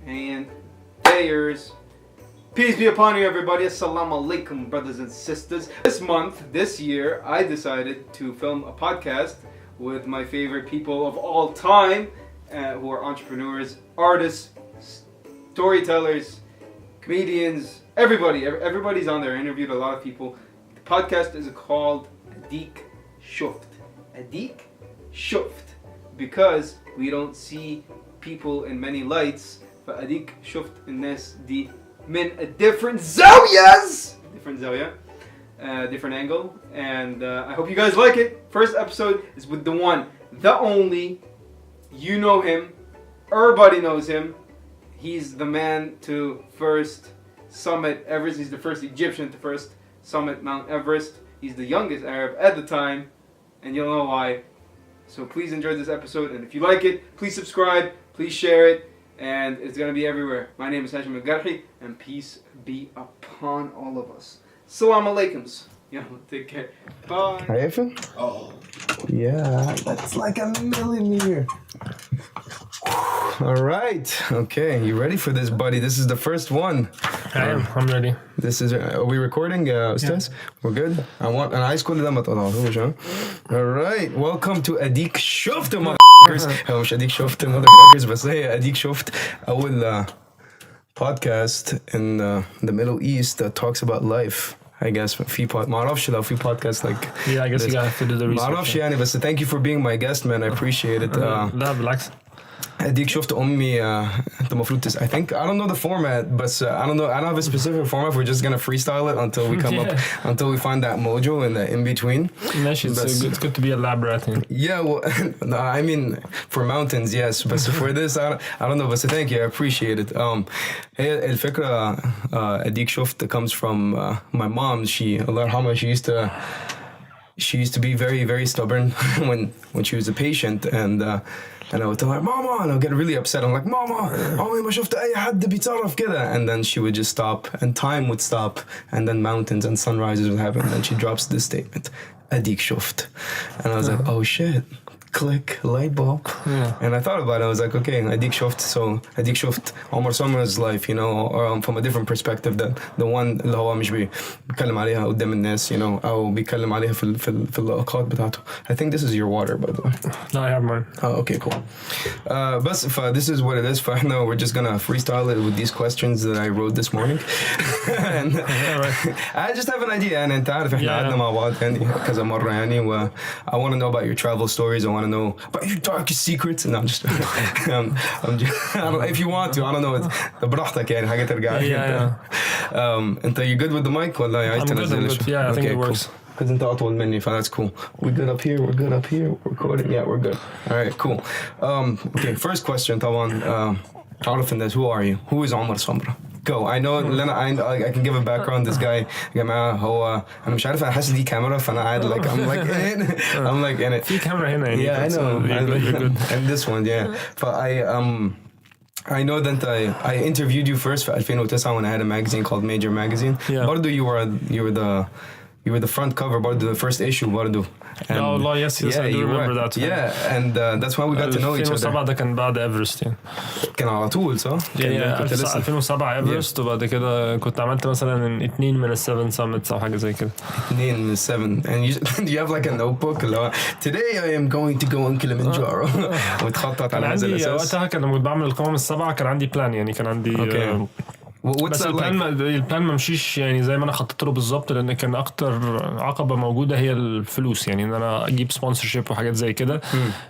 and payers. Peace be upon you, everybody. Assalamu alaikum, brothers and sisters. This year, I decided to film a podcast with my favorite people of all time, who are entrepreneurs, artists, storytellers, comedians, everybody's on there. I interviewed a lot of people. The podcast is called Adeek Shoft. Adeek Shoft. Because we don't see people in many lights. But Adeek Shoft الناس دي من a different زاوية, different angle, and I hope you guys like it. First episode is with the one, the only. You know him, everybody knows him. He's the man to first summit Everest. He's the first Egyptian to first summit Mount Everest. He's the youngest Arab at the time, and you'll know why. So please enjoy this episode, and if you like it, please subscribe, please share it, and it's gonna be everywhere. My name is Hashem and Garhy, and peace be upon all of us. Assalamu alaikums. Yeah, take care. Bye. Haven? Oh. Yeah, that's like a millimeter. All right. Okay, you ready for this, buddy? This is the first one. I'm ready. This is. Are we recording, Ustaz? Yeah. We're good. And I school them at all. All right. Welcome to Adeek Shoft, motherfuckers. مش Adeek Shoft, motherfuckers, بس هي Adeek Shoft. أول podcast in the Middle East that talks about life. I guess ما أعرفش لو في podcast like. Yeah, I guess you have to do the research. ما أعرفش يعني بس thank you for being my guest, man. I appreciate it. لا بالعكس. Adeek شفت أمي أنت المفروض I think I don't know the format but I don't have a specific format. We're just gonna freestyle it until we come up until we find that mojo in the in between. It's good to be elaborate. Yeah, well, no, I mean for mountains, yes, but for this I don't know. But thank you, I appreciate it. هي الفكرة Adeek شفت comes from my mom. Allah yarhamha, she used to be very, very stubborn when she was a patient, and I would tell her, Mama, and I would get really upset. I'm like, Mama, عمري ما شفت أي حد بيتصرف كده. And then she would just stop, and time would stop, and then mountains and sunrises would happen, and then she drops this statement, Adeek Shoft. And I was like, oh shit. Click, light bulb. Yeah. And I thought about it. I was like, okay, Adeek Shoft. So Adeek Shoft, Omar Samra's life, you know, or from a different perspective than the one اللي هو مش بيتكلم عليها قدام الناس, you know, أو بيتكلم عليها في اللقاءات بتاعته. I think this is your water, by the way. No, I have mine. Oh, okay, cool. بس this is what it is. فإحنا we're just gonna freestyle it with these questions that I wrote this morning. And I just have an idea. يعني أنت عارف إحنا قعدنا مع بعض يعني كذا مرة يعني. I want to know about your travel stories. I want to know about your darkest secrets. No, I'm just I'm just, I don't know if you want to. I don't know. براحتك يعني حاجة ترجع. Yeah. أنت you good with the mic ولا عايز تنزل؟ I'm good. Yeah, I think it works. Because أنت أطول مني, that's cool. We're good up here. We're recording. Yeah, we're good. All right, cool. Okay, first question طبعا. تعرف الناس, who are you? Who is Omar Samra? Go. I know I can give a background. This guy يا جماعة هو أنا مش عارف أنا حاسس دي كاميرا فأنا قاعد like I'm like in it. I'm like in it. في كاميرا هنا يعني. Yeah, I know. You're good. And this one, yeah. But I know that I interviewed you first for 2009 when I had a magazine called Major Magazine. Yeah. برضو you were the front cover, برضو the first issue برضو. Oh, yes, I do remember that. Yeah, and that's why we got to know each other. 2007 ده كان بعد ايفرست يعني. كان على طول صح؟ كنت 2007 ايفرست وبعد كده كنت عملت مثلا 2 من ال7 summits أو حاجة زي كده. 2 من ال7 and you have like a notebook اللي هو today I am going to go on Kilimanjaro وتخطط على هذا الأساس. وقتها كان بعمل القمم ال7 كان عندي بلان يعني كان عندي بس البلان ما مشيش يعني زي ما انا خططت له بالظبط لان كان اكتر عقبه موجوده هي الفلوس يعني ان انا اجيب سبونسرشيب وحاجات زي كده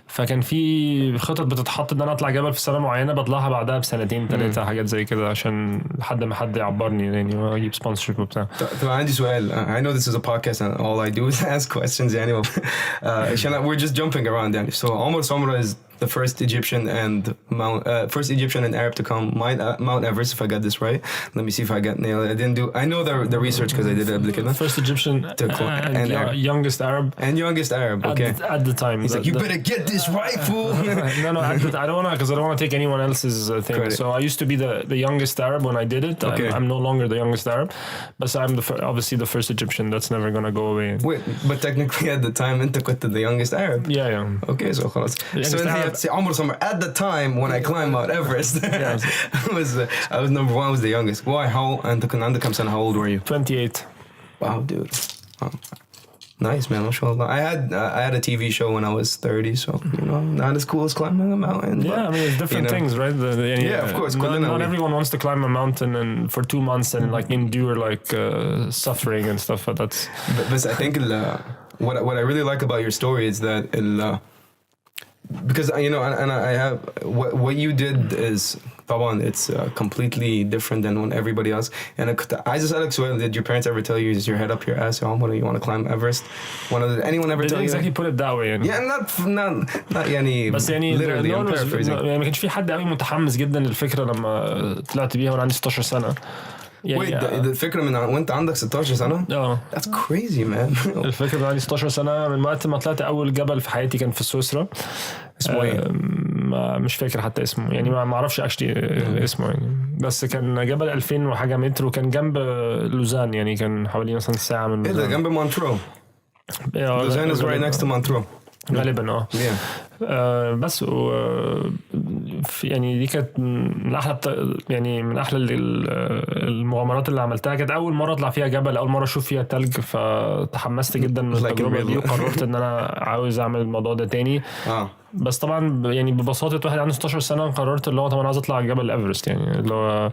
فكان في خطط بتتحط ان انا اطلع جبل في سنه معينه بطلعها بعدها بسنتين 3 حاجات زي كده عشان لحد ما حد يعبرني يعني واجيب سبونسرشيب وبتاع. طب عندي سؤال. I know this is a podcast and all I do is ask questions يعني we're just jumping around يعني. So Omar Samra is the first Egyptian and Arab to come Mount Everest, if I got this right. Let me see if I got nailed. I know the research because I did it. First Egyptian and youngest Arab. And youngest Arab, okay. At the time. He's like, you better get this right, fool. No, I don't want to, because I don't want to take anyone else's thing. Credit. So I used to be the youngest Arab when I did it. Okay. I'm no longer the youngest Arab, but I'm obviously the first Egyptian. That's never going to go away. Wait, but technically at the time, أنت كنت the youngest Arab. Yeah. Okay, so خلاص. So you have to say Omar Samra. At the time when I climbed Mount Everest, I was number one. I was the youngest. Why? How? And how old were you? 28. Wow, dude. Oh. Nice, man. MashaAllah. I had a TV show when I was 30, so not as cool as climbing a mountain. Yeah, I mean, it's different things, right? Yeah, of course. Not everyone wants to climb a mountain and for 2 months and like endure like suffering and stuff. But that's. But I think what I really like about your story is that because and I have what you did is. طبعا it's completely different than when everybody else. And I عايز أسألك سؤال. Did your parents ever tell you, is your head up your ass, you want to climb Everest? Anyone ever tell you? Exactly put it that way يعني. Yeah, not يعني. بس يعني literally I'm paraphrasing. يعني ما كانش في حد قوي متحمس جدا للفكرة لما طلعت بيها وانا عندي 16 سنة. Wait, الفكرة من وانت عندك 16 سنة؟ That's crazy, man. الفكرة من عندي 16 سنة من وقت ما طلعت أول جبل في حياتي كان في سويسرا. اسمه ايه؟ مش فاكر حتى اسمه يعني ما اعرفش اسمه يعني بس كان جبل 2000 وحاجة متر وكان جنب لوزان يعني كان حوالي مثلا ساعة من لوزان. جنب مونترو. لوزان is right next to مونترو. غالبا بس يعني دي كانت من احلى من احلى المغامرات اللي عملتها. كانت اول مره اطلع فيها جبل, اول مره اشوف فيها تلج, فتحمست جدا من التجربه دي وقررت ان انا عاوز اعمل الموضوع ده تاني. بس طبعا يعني ببساطه واحد عنده 16 سنه قررت اللي هو طبعا عايز اطلع جبل ايفرست. يعني اللي هو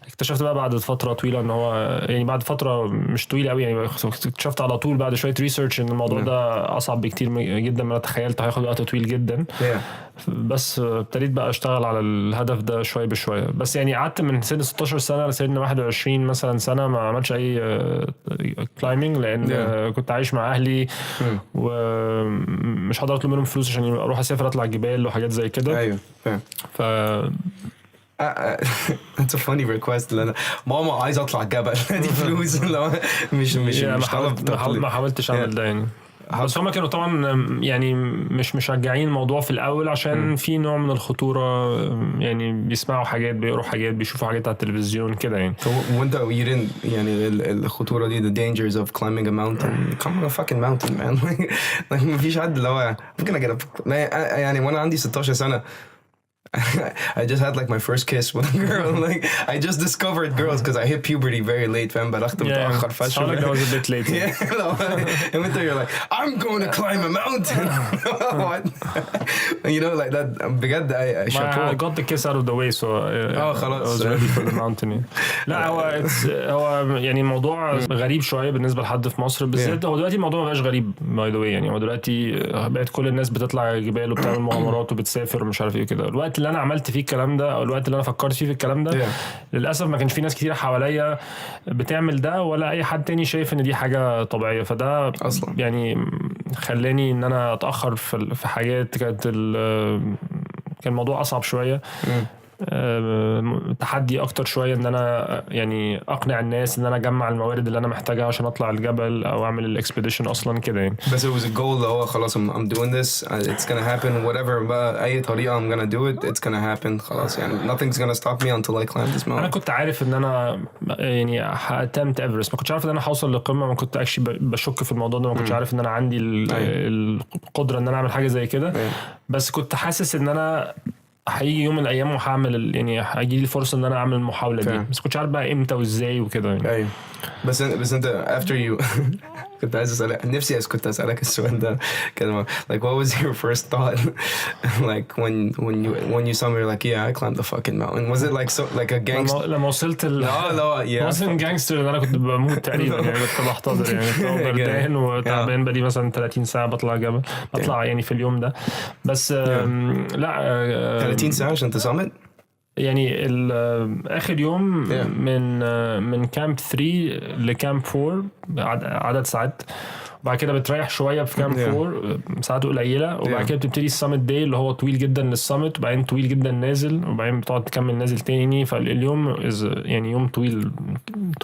اكتشفت بقى بعد فتره طويله ان هو يعني بعد فتره مش طويله قوي يعني اكتشفت على طول بعد شويه ريسيرش ان الموضوع ده اصعب بكتير جدا ما تخيلت, هياخد وقت طويل جدا. بس ابتديت بقى اشتغل على الهدف ده شويه بشويه. بس يعني قعدت من سن 16 سنه لسن 21 مثلا سنه ما عملتش اي كلايمينج لان كنت عايش مع اهلي ومش هقدر اطلب منهم فلوس عشان اروح اسافر اطلع جبال وحاجات زي كده. ايوه That's a funny request. لأن ماما عايز أطلع جبل دي فلوس مش ما حاولتش أعمل ده يعني. بس هما كانوا طبعا يعني مش مشجعين الموضوع في الأول عشان في نوع من الخطورة يعني بيسمعوا حاجات بيقروا حاجات بيشوفوا حاجات على التلفزيون كده يعني. وانت يعني الخطورة دي the dangers of climbing a mountain. Climbing a fucking mountain man. like مفيش حد اللي هو ممكن أجرب يعني وانا عندي 16 سنة I just had like my first kiss with a girl. Like I just discovered girls because I hit puberty very late. فاهم بلغت متأخر فشل. That was a bit late. And then you're like, I'm going to climb a mountain. What? You know, like that. بجد I got the kiss out of the way, so خلاص. I was ready for the mountain. لا هو يعني موضوع غريب شوية بالنسبة لحد في مصر بالذات. هو دلوقتي الموضوع ما بقاش غريب by the way يعني. هو دلوقتي بقت كل الناس بتطلع جبال وبتعمل مغامرات وبتسافر ومش عارف ايه كده. الوقت اللي انا عملت فيه الكلام ده او الوقت اللي انا فكرت فيه في الكلام ده للاسف ما كانش في ناس كتير حواليا بتعمل ده ولا اي حد تاني شايف ان دي حاجه طبيعيه. فده اصلا يعني خلاني ان انا اتاخر في حاجات كانت كان الموضوع اصعب شويه. تحدي اكتر شويه ان انا يعني اقنع الناس ان انا اجمع الموارد اللي انا محتاجها عشان اطلع الجبل او اعمل الاكسبيديشن اصلا كده يعني. بس it was a goal اللي هو خلاص I'm doing this it's gonna happen whatever بقى اي طريقه I'm gonna do it it's gonna happen خلاص يعني nothing's gonna stop me until I climb this mountain. انا كنت عارف ان انا يعني هاتمت ايفرست. ما كنتش عارف ان انا هوصل للقمه. ما كنت اكشلي بشك في الموضوع ده. ما كنتش عارف ان انا عندي القدره ان انا اعمل حاجه زي كده. بس كنت حاسس ان انا هيجي يوم من الايام وهعمل يعني هيجي لي فرصه ان انا اعمل المحاوله دي. بس كنتش عارف بقى امتى وازاي وكده يعني. ايوه بس انت after you كنت عايز اسالك نفسي كنت اسالك السؤال ده كده like what was your first thought like when you saw me like yeah I climbed the fucking mountain was it like so like a gangster لما وصلت لا wasn't gangster انا كنت بموت تقريبا يعني. كنت بحتضر يعني كنت بردان وتعبان بقالي مثلا 30 ساعه بطلع جبل بطلع يعني في اليوم ده. بس لا 30 ساعه عشان تصمد يعني اخر يوم من كامب 3 لكامب 4 عدد ساعات. وبعد كده بتريح شويه في كامب 4 ساعات قليله. وبعد كده بتبتدي السامت داي اللي هو طويل جدا للسامت وبعدين طويل جدا نازل وبعدين بتقعد تكمل نازل تاني. فاليوم يعني يوم طويل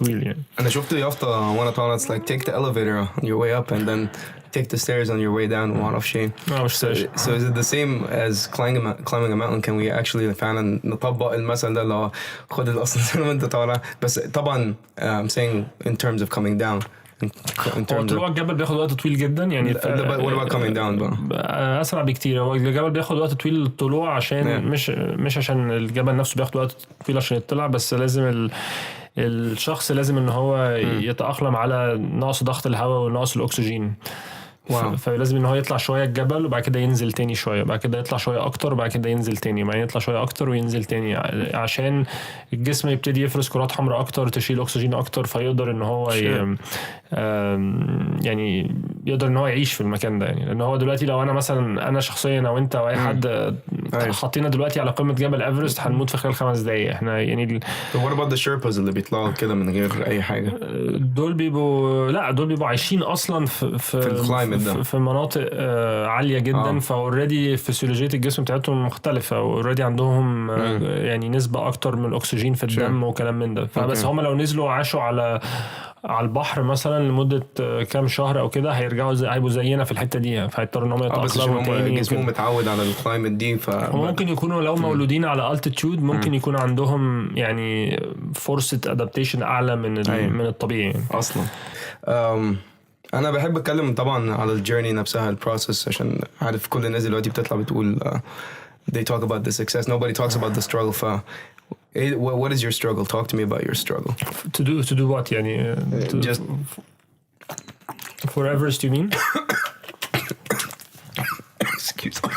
يعني. انا شفت يافطه وانا طالع it's like take the elevator on your way up and then take the stairs on your way down وما اعرفش ايه. So is it the same as climbing a mountain? Can we actually فعلا نطبق المثل ده اللي هو خد الاسانسير وانت طالع؟ بس طبعا I'm saying in terms of coming down طلوع الجبل بياخد وقت طويل جدا يعني. what about coming down بقى؟ اسرع بكتير. هو الجبل بياخد وقت طويل للطلوع عشان مش عشان الجبل نفسه بياخد وقت طويل عشان يطلع، بس لازم الشخص لازم ان هو يتأقلم على نقص ضغط الهواء ونقص الاكسجين. فلازم ان هو يطلع شويه الجبل وبعد كده ينزل تاني شويه، بعد كده يطلع شويه اكتر وبعد كده ينزل تاني، بعدين يطلع شويه اكتر وينزل تاني عشان الجسم يبتدي يفرز كرات حمراء اكتر تشيل اكسجين اكتر، فيقدر ان هو يعني يقدر ان هو يعيش في المكان ده. يعني لان هو دلوقتي لو انا مثلا انا شخصيا او انت او اي حد حاطينا دلوقتي على قمه جبل ايفرست هنموت في خلال 5 دقايق احنا يعني. what about the Sherpas اللي بيطلعوا كده من غير اي حاجه؟ دول بيبقوا عايشين اصلا في الكلايمت ده في مناطق عاليه جدا، فاوريدي فسيولوجيه الجسم بتاعتهم مختلفه، واوريدي عندهم يعني نسبه اكتر من الاكسجين في الدم وكلام من ده. فبس هم لو نزلوا عاشوا على البحر مثلا لمده كام شهر او كده هيبقوا زينا في الحته دي، فهيضطروا ان هم يتاقلموا تاني. جسمهم متعود على الكلايمت دي، ممكن يكونوا لو مولودين على altitude ممكن يكون عندهم يعني فرصه adaptation اعلى من الطبيعي يعني. اصلا انا بحب اتكلم طبعا على الجيرني نفسها، البروسيس، عشان عارف كل الناس دلوقتي بتطلع بتقول they talk about the success, nobody talks about the struggle. What is your struggle? Talk to me about your struggle. To do what يعني just for Everest you mean? Excuse me.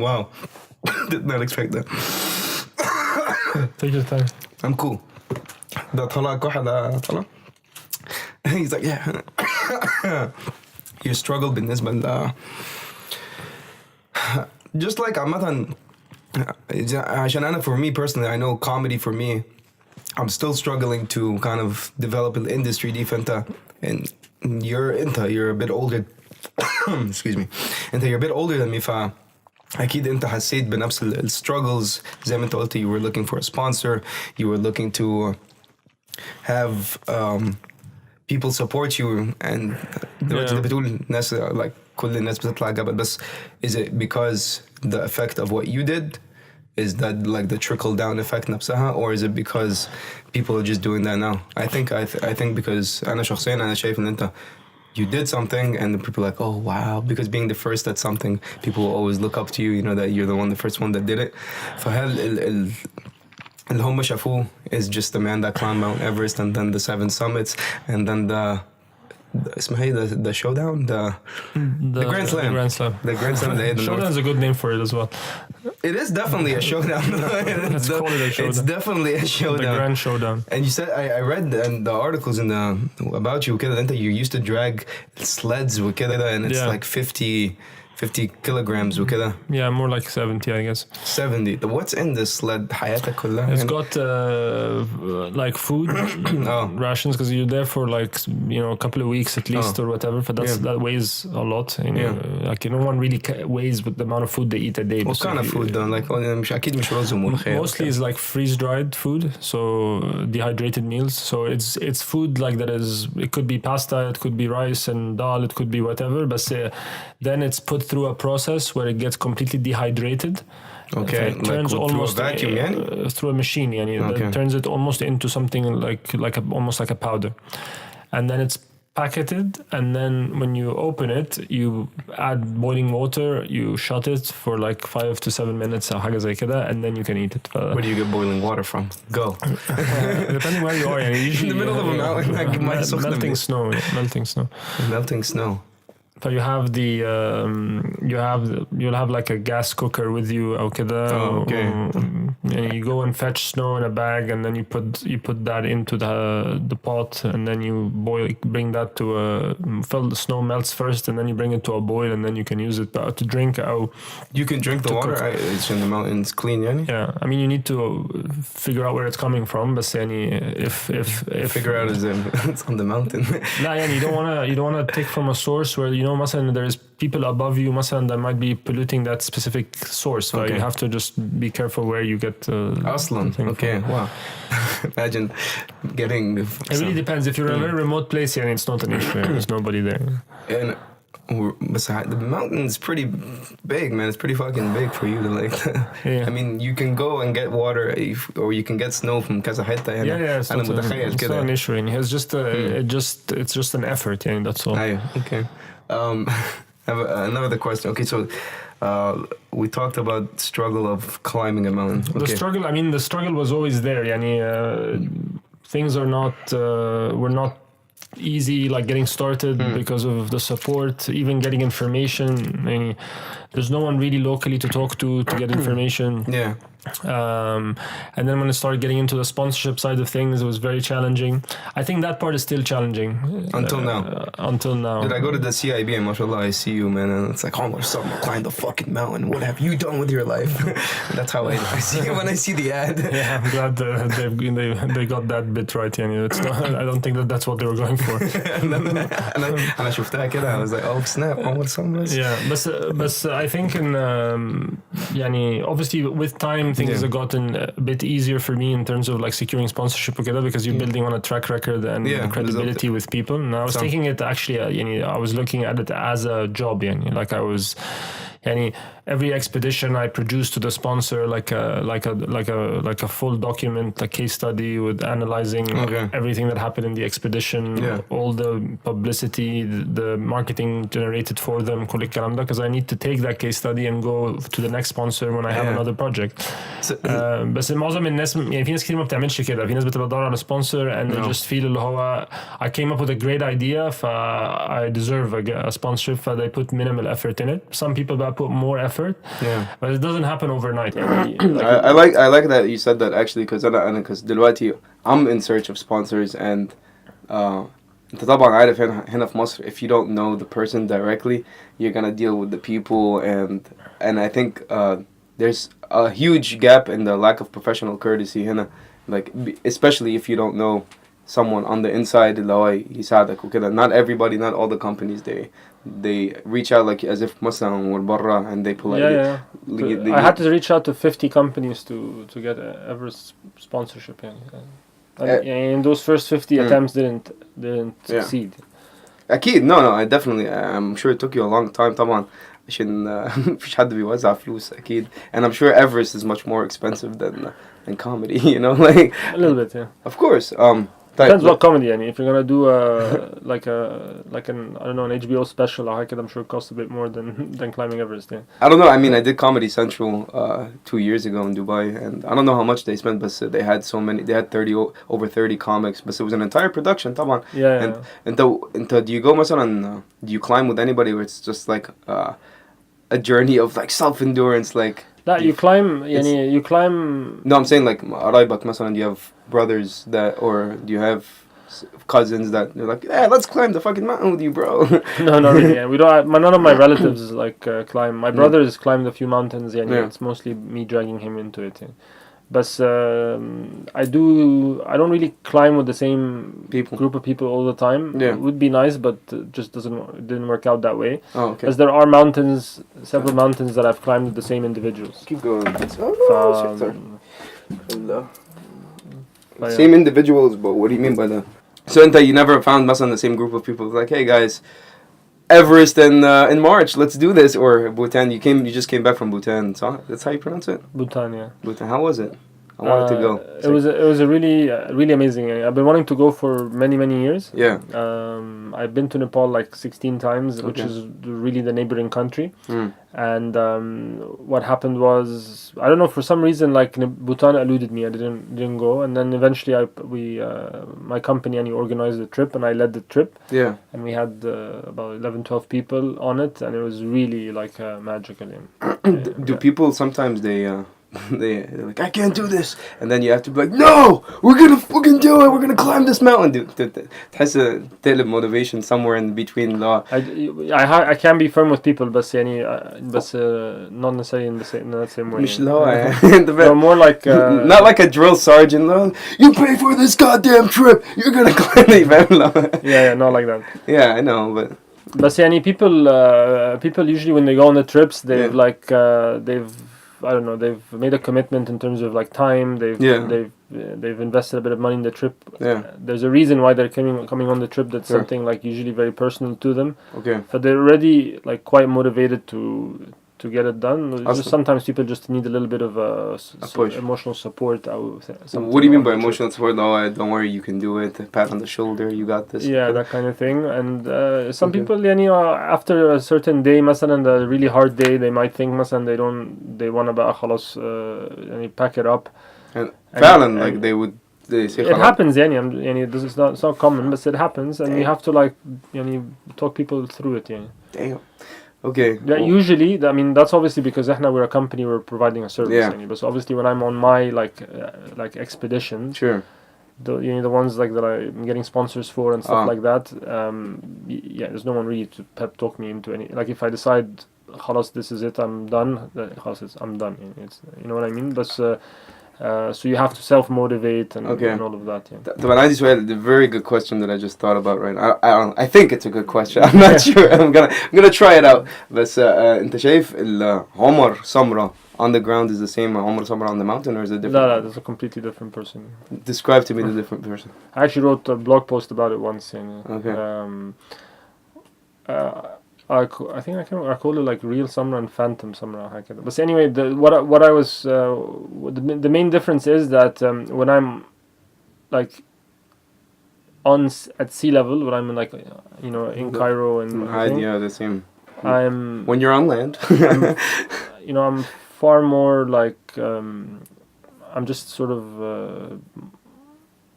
Wow, did not expect that. Take your time. I'm cool. ده طلع كحة طلع. He's like yeah. Your struggle بالنسبة ل just like عامة عشان أنا for me personally I know comedy for me I'm still struggling to kind of develop an industry دي. فأنت you're a bit older excuse me you're a bit older than me, أكيد أنت حسيت بنفس struggles زي ما أنت قلت. You were looking for a sponsor, you were looking to have people support you, and دلوقتي بتقول ناس like كل الناس بتطلع جبل، بس is it because the effect of what you did? Is that like the trickle down effect نفسها, or is it because people are just doing that now? I think because أنا شخصيا أنا شايف إن أنت you did something and people are like oh wow, because being the first at something people will always look up to you, you know that you're the first one that did it. فهل اللي هم شافوه is just the man that climbed Mount Everest and then the 7 summits and then اسمها ايه the showdown the Grand Slam. The Grand Slam. Showdown is a good name for it as well. It is definitely a showdown. Let's call it a showdown. It's definitely a showdown. The Grand Showdown. And you said I read the articles in about you كده انت you used to drag sleds وكده and it's like 50 kilograms وكده. Yeah, more like 70 I guess. 70. What's in this sled حياتك كلها? It's got like food rations because you're there for like a couple of weeks at least or whatever. But that weighs a lot. Like no one really weighs with the amount of food they eat a day. What kind of food though? Like مش أكيد مش رز وملوخية. Mostly it's like freeze dried food, so dehydrated meals. So it's food like that is. It could be pasta, it could be rice and dal, it could be whatever. But then it's put through a process where it gets completely dehydrated. Okay, it turns like almost through a vacuum, through a machine, that turns it almost into something almost like a powder, and then it's packeted. And then when you open it, you add boiling water, you shut it for like 5 to 7 minutes, حاجة زي كده, and then you can eat it. Where do you get boiling water from? Go. Depending where you are, usually in the middle of a mountain, melting snow. Melting snow. So you have you'll have like a gas cooker with you أو كده. Oh, okay. And you go and fetch snow in a bag, and then you put that into the pot, and then you bring that to the snow melts first, and then you bring it to a boil, and then you can use it to drink. You can drink the water. It's in the mountains, clean, Yeah, I mean you need to figure out where it's coming from, but if figure out it's on the mountain. No, you don't wanna take from a source where مثلا there is people above you مثلا that might be polluting that specific source. So you have to just be careful where you get أصلا. Okay, wow. Imagine getting. It really depends. If you're in a very remote place, it's not an issue. There's nobody there. And the mountain's pretty big, man. It's pretty fucking big for you to like. I mean, you can go and get water, or you can get snow from كذا حتة هنا. Yeah, it's not an issue. It's just an effort. That's all. Okay. I have another question. Okay, so we talked about struggle of climbing a mountain. Okay. The struggle was always there. Things are not were not easy, like getting started because of the support, even getting information. There's no one really locally to talk to get information. Yeah. And then when I started getting into the sponsorship side of things, it was very challenging. I think that part is still challenging. Until now. Did I go to the CIB and mashallah, I see you, man, and it's like, Omar Samra climbed the fucking mountain. What have you done with your life? That's how I see it when I see the ad. Yeah, I'm glad they got that bit right. It's not, I don't think that's what they were going for. and I شفتها كده, I was like, oh snap, Omar Samra. Yeah, but I think obviously with time things have gotten a bit easier for me in terms of like securing sponsorship together, because you're building on a track record and credibility with people. And I was taking it actually, I was looking at it as a job. Like I was, every expedition I produced to the sponsor like a full document, a case study with analyzing everything that happened in the expedition, all the publicity, the marketing generated for them, because I need to take that case study and go to the next sponsor when I have another project. بس معظم الناس في ناس كتير ما بتعملش كده. في ناس بتبقى تدور على sponsor and they just feel اللي هو I came up with a great idea I deserve a sponsorship, they put minimal effort in it. Some people put more effort, but it doesn't happen overnight. I like that you said that actually, because دلوقتي I'm in search of sponsors, and انت طبعا عارف هنا في مصر, if you don't know the person directly, you're gonna deal with the people, and I think there's a huge gap in the lack of professional courtesy هنا, like especially if you don't know someone on the inside اللي هو يساعدك وكده. Not everybody, not all the companies, they reach out like as if مثلا برا, and they politely. I had to reach out to 50 companies to get Everest sponsorship. And those first 50 attempts didn't succeed. Akeed, no, I'm sure it took you a long time طبعا عشان مفيش حد بيوزع فلوس أكيد, and I'm sure Everest is much more expensive than comedy, like a little bit, of course. Depends what comedy. If you're gonna do like an I don't know, an HBO special or I'm sure it costs a bit more than climbing Everest. I don't know. I mean, I did Comedy Central 2 years ago in Dubai, and I don't know how much they spent, but they had so many. They had over 30 comics, but it was an entire production. طبعا. And do you go مثلا, do you climb with anybody, where it's just like a journey of like self-endurance, like? لا, you climb. No, I'm saying like قرايبك مثلا, do you have brothers that, or do you have cousins that they're like, yeah, let's climb the fucking mountain with you, bro? No, not really. We don't. None of my relatives like climb. My brother has climbed a few mountains. It's mostly me dragging him into it. But I don't really climb with the same group of people all the time. It would be nice, but it just didn't work out that way. Oh, okay. As there are several mountains that I've climbed with the same individuals. Keep going. Same individuals, but what do you mean by that? So you never found the same group of people like, hey guys, Everest in March, let's do this, or Bhutan? You just came back from Bhutan, so that's how you pronounce it? Bhutan, yeah. Bhutan, how was it? I wanted to go. It was a really amazing. I've been wanting to go for many years. Yeah. I've been to Nepal like 16 times, which is really the neighboring country. And what happened was, I don't know, for some reason like Bhutan eluded me. I didn't go, and then eventually my company organized the trip, and I led the trip. Yeah. And we had about 11-12 people on it, and it was really like magical. Do people sometimes they're like, I can't do this, and then you have to be like, no, we're gonna fucking do it, we're gonna climb this mountain. تحس تقلب motivation somewhere in between. I can be firm with people, but not necessarily in the same way. مش اللي no, more like not like a drill sergeant. You pay for this goddamn trip, you're gonna climb the event. Yeah, not like that. Yeah, I know, but people usually when they go on the trips, they've I don't know, they've made a commitment in terms of like time. They've they've invested a bit of money in the trip. There's a reason why they're coming on the trip. That's something like usually very personal to them. But they're already like quite motivated to get it done. Just sometimes people just need a little bit of emotional support. What do you mean by emotional support? Oh, don't worry, you can do it. A pat on the shoulder, you got this. Yeah, that kind of thing. And some people, after a certain day, مثلا a really hard day, they might think مثلا they want to بقى خلاص pack it up. And فعلا like they say it happens this is not, it's not common, but it happens, and you have to like talk people through it. Damn. Okay. Yeah, usually, I mean, that's obviously because we're a company, we're providing a service. But so obviously, when I'm on my like expedition, the ones like that I'm getting sponsors for and stuff like that. There's no one really to pep talk me into any. Like if I decide, خلاص, this is it, I'm done. خلاص, I'm done. It's, you know what I mean? But so you have to self-motivate and all of that. But I just had a very good question that I just thought about right now. I think it's a good question. I'm not sure. I'm gonna try it out. بس انت شايف Omar Samra on the ground is the same Omar Samra on the mountain, or is it different? No, that's a completely different person. Describe to me the different person. I actually wrote a blog post about it once. I think I called it like real Samra and phantom Samra. But anyway, what I was the main difference is that when I'm like at sea level, when I'm in like in Cairo and the same. I'm when you're on land. I'm far more like I'm just sort of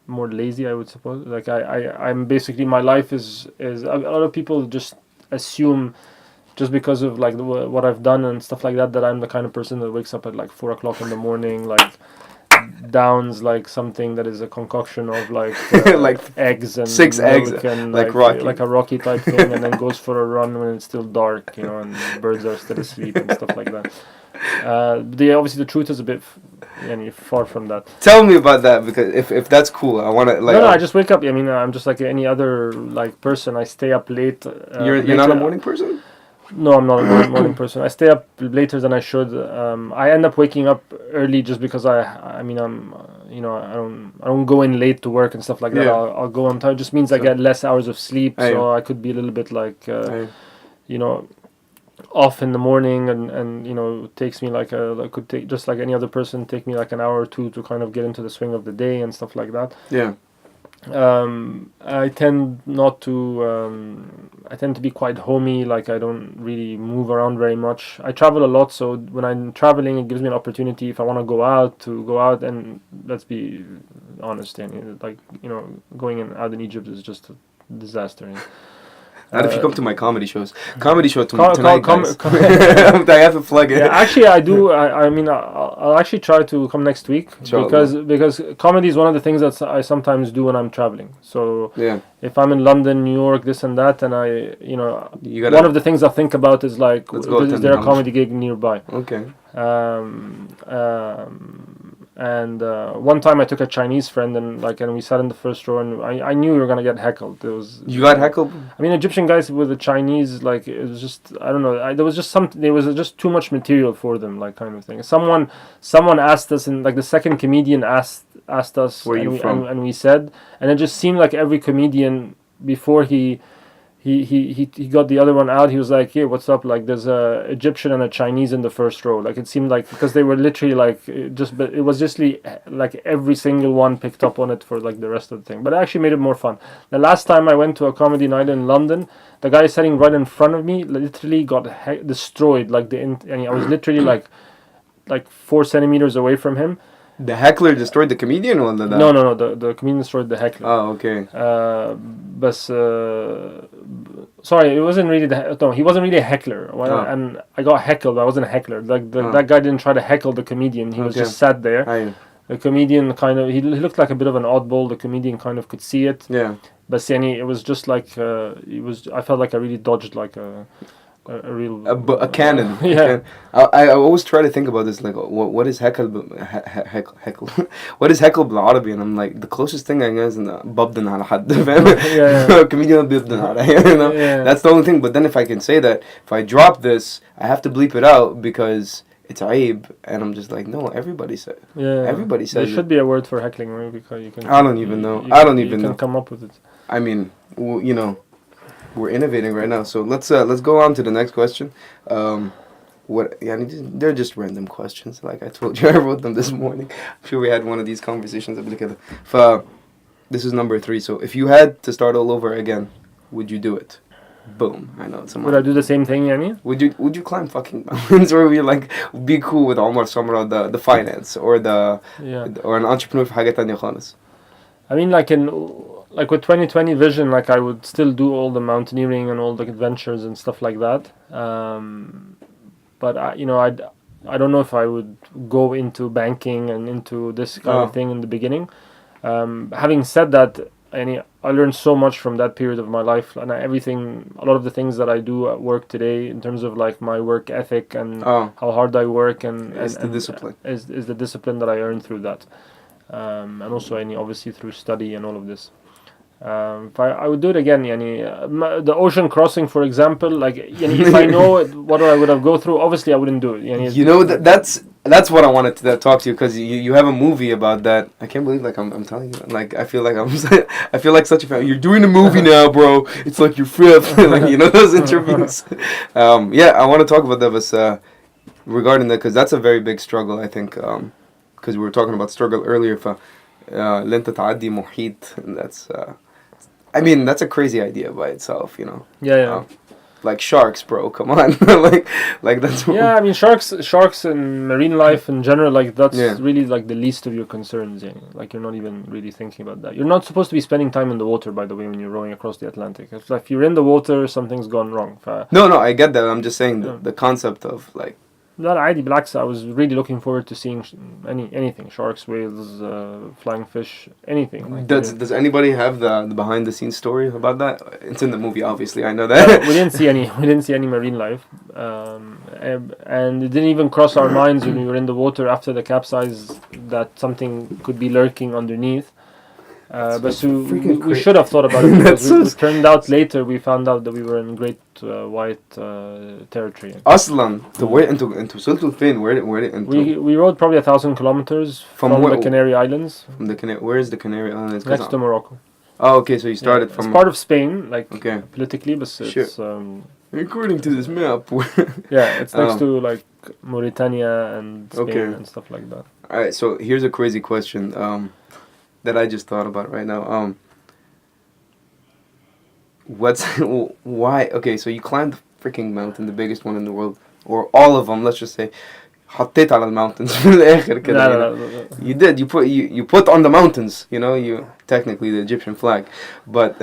more lazy, I would suppose. Like I'm basically, my life is a lot of people just assume just because of like what I've done and stuff like that I'm the kind of person that wakes up at like 4 o'clock in the morning, like downs like something that is a concoction of like like eggs and 6 eggs and like Rocky, like a Rocky type thing, and then goes for a run when it's still dark, and birds are still asleep and stuff like that. Obviously the truth is a bit far from that. Tell me about that, because if that's cool, I want to like. No, I just wake up. I mean, I'm just like any other like person. I stay up late. You're not a morning person? No, I'm not a morning person. I stay up later than I should. I end up waking up early just because I don't go in late to work and stuff like that. I'll go on time. It just means I get less hours of sleep, so I could be a little bit like off in the morning, and it takes me like could take, just like any other person, take me like an hour or two to kind of get into the swing of the day and stuff like that. I tend to be quite homey. Like I don't really move around very much. I travel a lot, so when I'm traveling, it gives me an opportunity, if I want to go out. And let's be honest, like going out in Egypt is just a disaster. Not if you come to my comedy shows. Comedy show tonight, guys. I have to plug it. Yeah, actually, I do. I mean, I'll actually try to come next week, because comedy is one of the things that I sometimes do when I'm traveling. So if I'm in London, New York, this and that, and one of the things I think about is like, is there a comedy gig nearby? Okay. And one time I took a Chinese friend, and we sat in the first row, and I knew we were gonna get heckled. You got heckled? I mean, Egyptian guys with the Chinese, like, it was just, I don't know. There was just too much material for them, like, kind of thing. Someone asked us, and like the second comedian asked us, where you from? And we said, and it just seemed like every comedian before he got the other one out, he was like, "Hey, what's up? Like, there's a Egyptian and a Chinese in the first row." Like, it seemed like, because they were literally like, but it was just like every single one picked up on it for like the rest of the thing. But it actually made it more fun. The last time I went to a comedy night in London, the guy sitting right in front of me literally got destroyed. Like and I was literally like 4 centimeters away from him. The heckler destroyed the comedian, or the? No. The comedian destroyed the heckler. Oh, okay. Sorry, it wasn't really he wasn't really a heckler. And I got heckled. I wasn't a heckler. Like that guy didn't try to heckle the comedian. He was just sat there. The comedian he looked like a bit of an oddball. The comedian kind of could see it. Yeah. But it was just like I felt like I really dodged like a cannon. Yeah. I always try to think about this, like, what is heckle? What is heckle بالعربي? And I'm like, the closest thing I guess is ببدن على حد. Comedian ببدن على. That's the only thing. But then if I can say that, if I drop this, I have to bleep it out, because it's aib, and I'm just like, no, everybody said. Yeah. Everybody says. There should be a word for heckling, maybe, because you can. I don't even know. You can come up with it. I mean, you know, we're innovating right now. So let's go on to the next question. They're just random questions. Like I told you, I wrote them this morning. I'm sure we had one of these conversations. This is number 3. So if you had to start all over again, would you do it? Boom. I know it's a Would I do the same thing, Yani? Would you climb fucking mountains, or would you like be cool with Omar Samra, the finance, or or an entrepreneur for حاجة تانية خالص? I mean, like with 2020 vision, like I would still do all the mountaineering and all the adventures and stuff like that. But I don't know if I would go into banking and into this kind of thing in the beginning. Having said that, I learned so much from that period of my life, and a lot of the things that I do at work today, in terms of like my work ethic and how hard I work, and the discipline is the discipline that I earned through that, and also obviously through study and all of this. If I would do it again, the ocean crossing, for example, like if I know what I would have go through, obviously I wouldn't do it. That's what I wanted to talk to you, because you have a movie about that. I can't believe I'm telling you, like I feel like such a fan. You're doing a movie now, bro. It's like your fifth, like those interviews. I want to talk about that, but regarding that, because that's a very big struggle, I think, because we were talking about struggle earlier. لن تتعدي محيط, and that's a crazy idea by itself, like sharks, bro, come on. like that's I mean, sharks and marine life in general, like that's really like the least of your concerns. Like you're not even really thinking about that. You're not supposed to be spending time in the water, by the way, when you're rowing across the Atlantic. If you're in the water, something's gone wrong. No, I get that. I'm just saying the concept of like. Not عادي, بالعكس, I was really looking forward to seeing anything, sharks, whales, flying fish, anything. Like does anybody have the behind the scenes story about that? It's in the movie, obviously. I know that. We didn't see any marine life, and it didn't even cross our minds when we were in the water after the capsize that something could be lurking underneath. But we should have thought about it, because it turned out later we found out that we were in great white territory. Aslan, into وصلتوا لفين? We rode probably 1,000 kilometers from the Canary Islands. From the where is the Canary Islands? Next to Morocco. Oh, okay. So you started from. It's part of Spain, like politically, but it's according to this map. It's next to like Mauritania and Spain and stuff like that. All right. So here's a crazy question. That I just thought about right now. Why? Okay, so you climbed the freaking mountain, the biggest one in the world, or all of them. Let's just say, حطيت على الموuntains. You did. You put on the mountains. You technically the Egyptian flag, but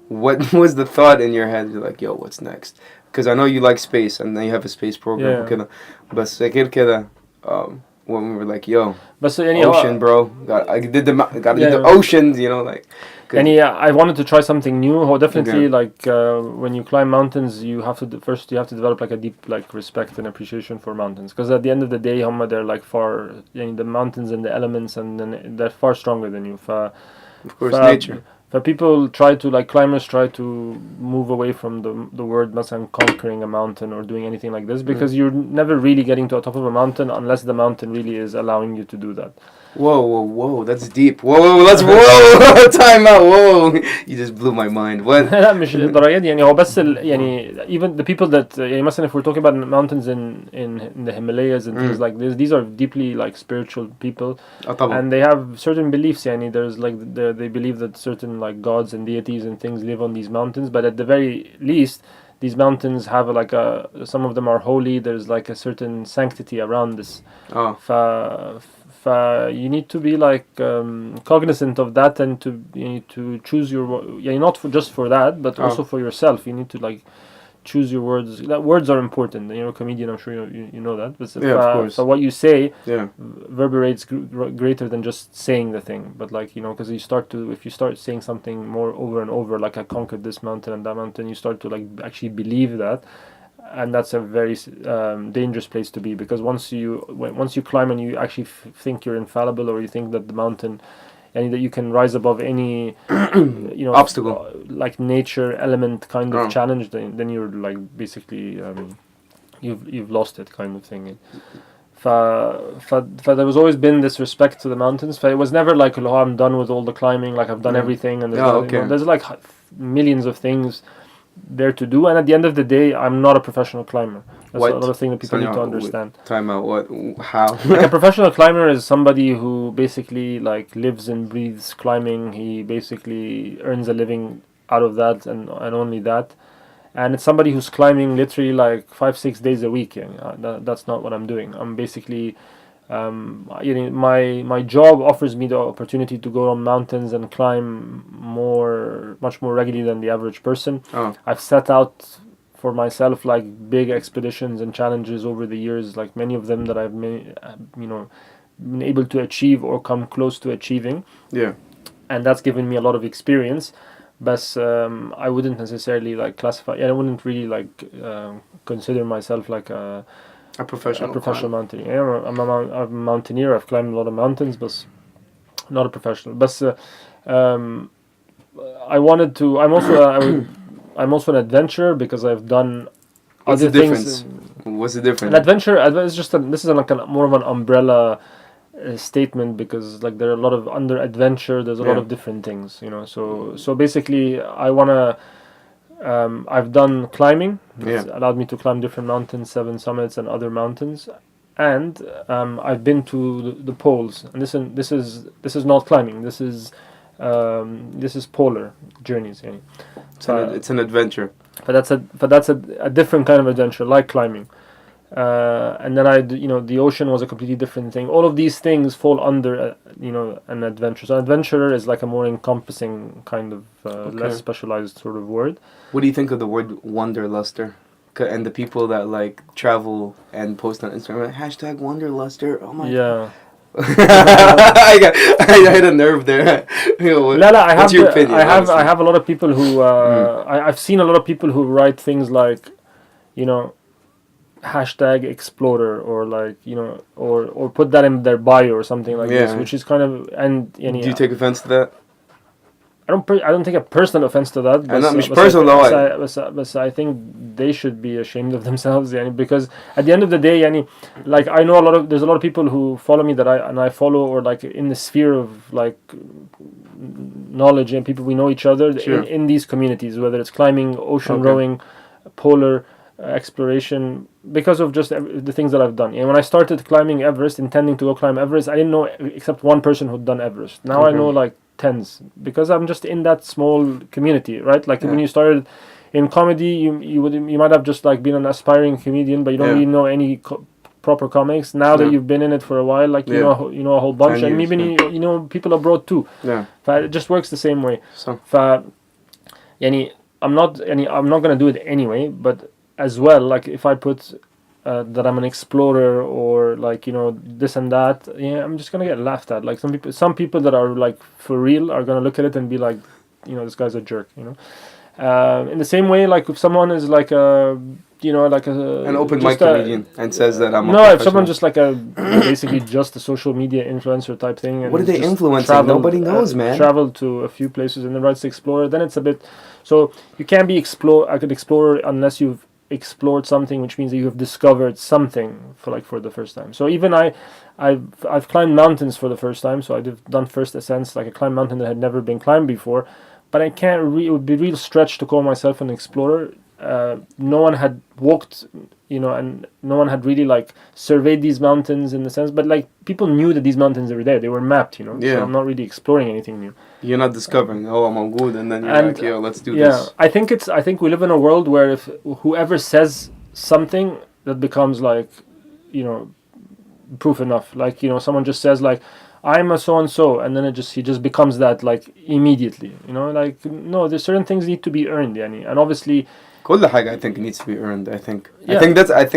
what was the thought in your head? You're like, yo, what's next? Because I know you like space, and then you have a space program. Yeah. But كده. When we were like, yo, ocean, bro, gotta do the oceans, like. And I wanted to try something new. Definitely, like when you climb mountains, you have to develop like a deep like respect and appreciation for mountains, because at the end of the day, they're like far, the mountains and the elements, and then they're far stronger than you. Of course, nature. But climbers try to move away from the word conquering a mountain or doing anything like this, because you're never really getting to the top of a mountain unless the mountain really is allowing you to do that. Whoa, that's deep. Whoa, time out. Whoa, you just blew my mind. What? لا مش الدرجة دي، هو بس even the people that مثلا if we're talking about mountains in the Himalayas and things like this, these are deeply like spiritual people, and they have certain beliefs. There's like they believe that certain like gods and deities and things live on these mountains, but at the very least, these mountains have like some of them are holy. There's like a certain sanctity around this. You need to be like cognizant of that, and to choose your not just for that, but also for yourself. You need to like choose your words. Words are important. You're a comedian, I'm sure you know that. But of course. So what you say reverberates greater than just saying the thing. But like because if you start saying something more over and over, like I conquered this mountain and that mountain, you start to like actually believe that. And that's a very dangerous place to be, because once you climb and you actually think you're infallible, or you think that the mountain and that you can rise above any obstacle, like nature element kind of challenge, then you're like basically you've lost it kind of thing. There was always been this respect to the mountains. It was never like, oh, I'm done with all the climbing, like I've done everything, and there's like millions of things there to do. And at the end of the day, I'm not a professional climber. That's another thing that people need to understand. Time out. What? How? Like a professional climber is somebody who basically like lives and breathes climbing. He basically earns a living out of that and only that. And it's somebody who's climbing literally like 5-6 days a week. That's not what I'm doing. I'm basically, my job offers me the opportunity to go on mountains and climb much more regularly than the average person. Oh. I've set out for myself like big expeditions and challenges over the years, like many of them that I've been able to achieve or come close to achieving. Yeah. And that's given me a lot of experience. But I wouldn't necessarily like classify. I wouldn't really like consider myself like a professional mountaineer. I'm a mountaineer. I've climbed a lot of mountains, but not a professional. But I wanted to. I'm also an adventurer because I've done other things. What's the difference? An adventure is just this is like more of an umbrella statement, because like there are a lot of under adventure. There's a lot of different things, So basically, I wanna. I've done climbing. It's allowed me to climb different mountains, 7 summits, and other mountains. And I've been to the poles. And this is not climbing. This is polar journeys. It's an adventure. But that's a different kind of adventure, like climbing. And then the ocean was a completely different thing. All of these things fall under, an adventure. So an adventurer is like a more encompassing kind of less specialized sort of word. What do you think of the word wanderluster? And the people that like travel and post on Instagram, hashtag wanderluster. Oh my God. I hit a nerve there. What's your opinion? I have a lot of people who I've seen a lot of people who write things like, hashtag explorer, or like or put that in their bio or something like this, which is kind of do you take offense to that? I don't take a personal offense to that. But I think they should be ashamed of themselves, because at the end of the day, like I know there's a lot of people who follow me that I follow, or like in the sphere of like knowledge, and people we know each other in these communities, whether it's climbing, ocean rowing, polar exploration, because of just the things that I've done. And when I started climbing Everest, intending to go climb Everest, I didn't know except one person who'd done Everest. Now I know like tens, because I'm just in that small community, right? Like when you started in comedy, you might have just like been an aspiring comedian, but you don't really know any proper comics. Now that you've been in it for a while, like you know a whole bunch, and even you know people abroad too. Yeah, it just works the same way. So, I'm not gonna do it anyway, but as well, like if I put that I'm an explorer, or like this and that, I'm just gonna get laughed at. Like some people that are like for real are gonna look at it and be like, this guy's a jerk. In the same way, like if someone is like an open mic comedian and says that I'm if someone just like basically just a social media influencer type thing, and what are they influencing? Nobody knows, man. Travel to a few places and then writes explorer, then it's a bit. So you can't be an explorer unless you've explored something, which means that you have discovered something for the first time. So even I've climbed mountains for the first time. So I've done first ascents, like I climbed mountain that had never been climbed before. But I can't. It would be real stretch to call myself an explorer. No one had walked, and no one had really like surveyed these mountains in the sense. But like people knew that these mountains were there; they were mapped, So I'm not really exploring anything new. You're not discovering. I'm all good, and then you're like, yo, let's do this. I think we live in a world where if whoever says something, that becomes like, proof enough. Like someone just says like, I'm a so and so, and then he just becomes that like immediately. Like no, there's certain things need to be earned, and obviously. كل حاجة I think needs to be earned. I think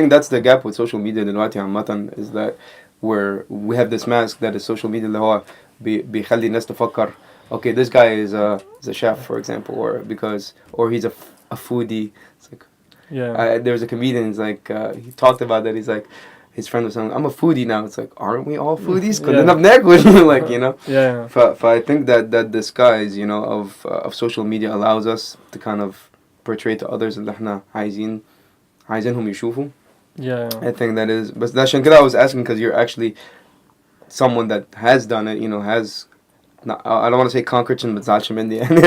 that's the gap with social media دلوقتي عامة, is that we have this mask that is social media اللي هو بيخلي الناس تفكر okay, this guy is a chef, for example, or he's a foodie. It's like there was a comedian. It's like he talked about that. He's like his friend was saying, I'm a foodie now. It's like, aren't we all foodies? So I think that disguise of social media allows us to kind of portray to others اللي احنا عايزينهم يشوفوا, Yeah. I think that is. But that's I was asking because you're actually someone that has done it. Has. I don't want to say conquered but Hashem in the end.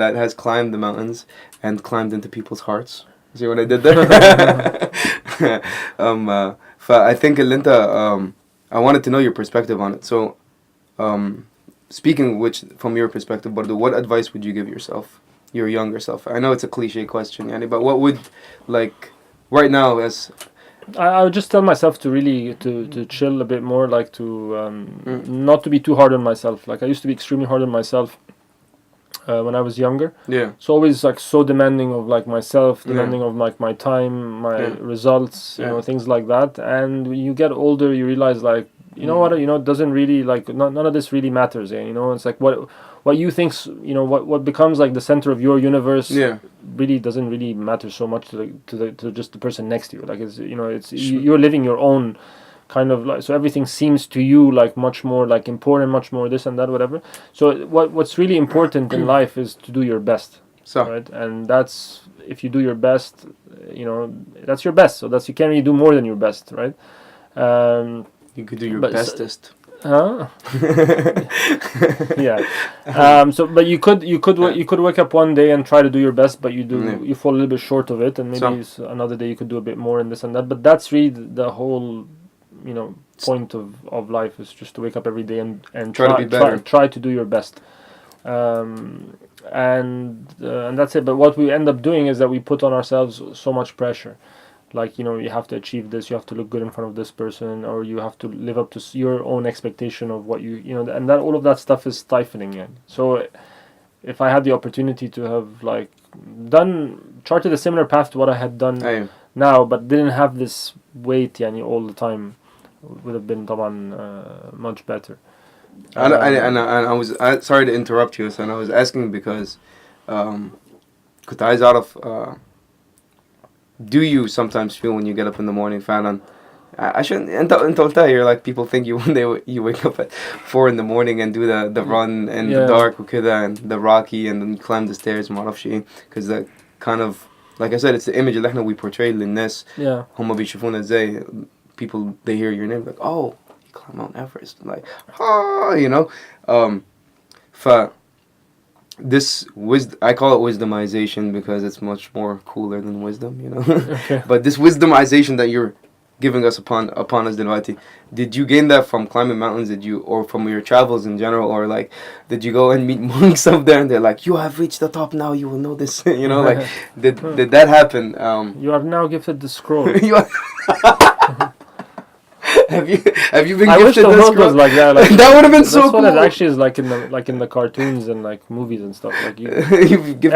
That has climbed the mountains and climbed into people's hearts. See what I did there? I think Linta, I wanted to know your perspective on it. So, speaking which from your perspective, Bardo, what advice would you give yourself, your younger self? I know it's a cliche question, Yani, but what would, like, right now as... I would just tell myself to really to chill a bit more, like to not to be too hard on myself. Like I used to be extremely hard on myself when I was younger. Yeah. So always like so demanding of like myself, demanding of like my time, my results, you know, things like that. And when you get older, you realize like, you know what, it doesn't really like none of this really matters. You know, it's like what you think's, what becomes like the center of your universe. Yeah. Really doesn't really matter so much to just the person next to you. Like it's you're living your own kind of like, so everything seems to you like much more like important, much more this and that, whatever. So what's really important in life is to do your best. Right, and that's if you do your best, that's your best. So you can't really do more than your best, right? You could do your bestest. Huh? Yeah. But you could wake up one day and try to do your best, but you fall a little bit short of it, and maybe another day you could do a bit more and this and that. But that's really the whole, point of life is just to wake up every day and try to be better. Try to do your best. And that's it. But what we end up doing is that we put on ourselves so much pressure. Like, you have to achieve this, you have to look good in front of this person, or you have to live up to your own expectation of what and that all of that stuff is stifling it. So if I had the opportunity to have like charted a similar path to what I had done now, but didn't have this weight all the time, would have been much better. I was sorry to interrupt you, and I was asking because كنت عايز أعرف do you sometimes feel when you get up in the morning فعلا عشان انت قلتها, you're like people think you when you wake up at 4 in the morning and do the run in the dark وكده and the rocky and then you climb the stairs ما اعرفش ايه, because that kind of, like I said, it's the image اللي احنا we portray للناس. هم بيشوفونا ازاي, people they hear your name like, oh, you climb Mount Everest, like, this I call it wisdomization because it's much more cooler than wisdom, Okay. But this wisdomization that you're giving us upon us دلوقتي, did you gain that from climbing mountains? Or from your travels in general, or like did you go and meet monks up there and they're like, you have reached the top now, you will know this, like did that happen? You are now gifted the scroll. Have you been I gifted wish the this world was like that. Like, that would have been so cool. That's what it actually is like in the cartoons and like movies and stuff. Like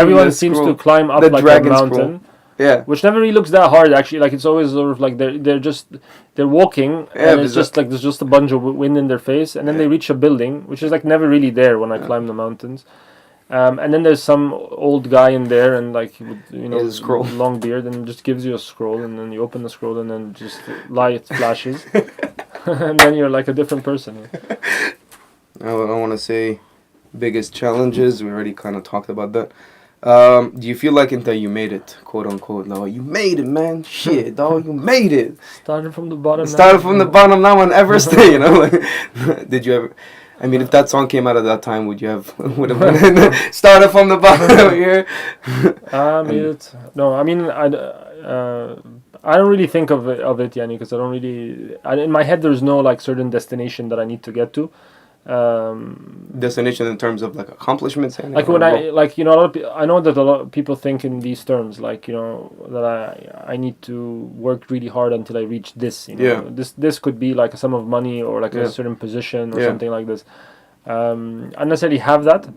everyone seems to climb up like a mountain. Yeah. Which never really looks that hard actually. Like it's always sort of like they're walking and it's just like there's just a bunch of wind in their face, and then they reach a building which is like never really there when I climb the mountains. And then there's some old guy in there and like long beard, and just gives you a scroll, and then you open the scroll and then just light flashes and then you're like a different person. I want to say biggest challenges, we already kind of talked about that. Do you feel like until you made it, quote unquote, no, you made it, man, shit, dog, you made it, started from the bottom now on Everest. Like, did you ever, I mean, if that song came out at that time, would have been started from the bottom here? No, I mean, I don't really think of it, Yani, because I don't really. In my head, there's no like certain destination that I need to get to. Destination in terms of like accomplishments. Like when I know that a lot of people think in these terms, like that I need to work really hard until I reach this. This could be like a sum of money or like a certain position or something like this. I necessarily have that.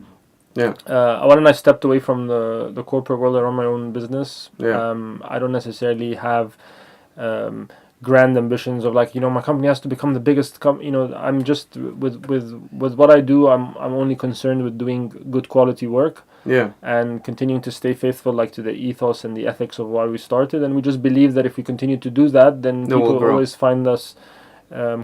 When I stepped away from the corporate world and run my own business, I don't necessarily have grand ambitions of like my company has to become the biggest I'm just with what I do, I'm only concerned with doing good quality work and continuing to stay faithful like to the ethos and the ethics of why we started, and we just believe that if we continue to do that, then people will always find us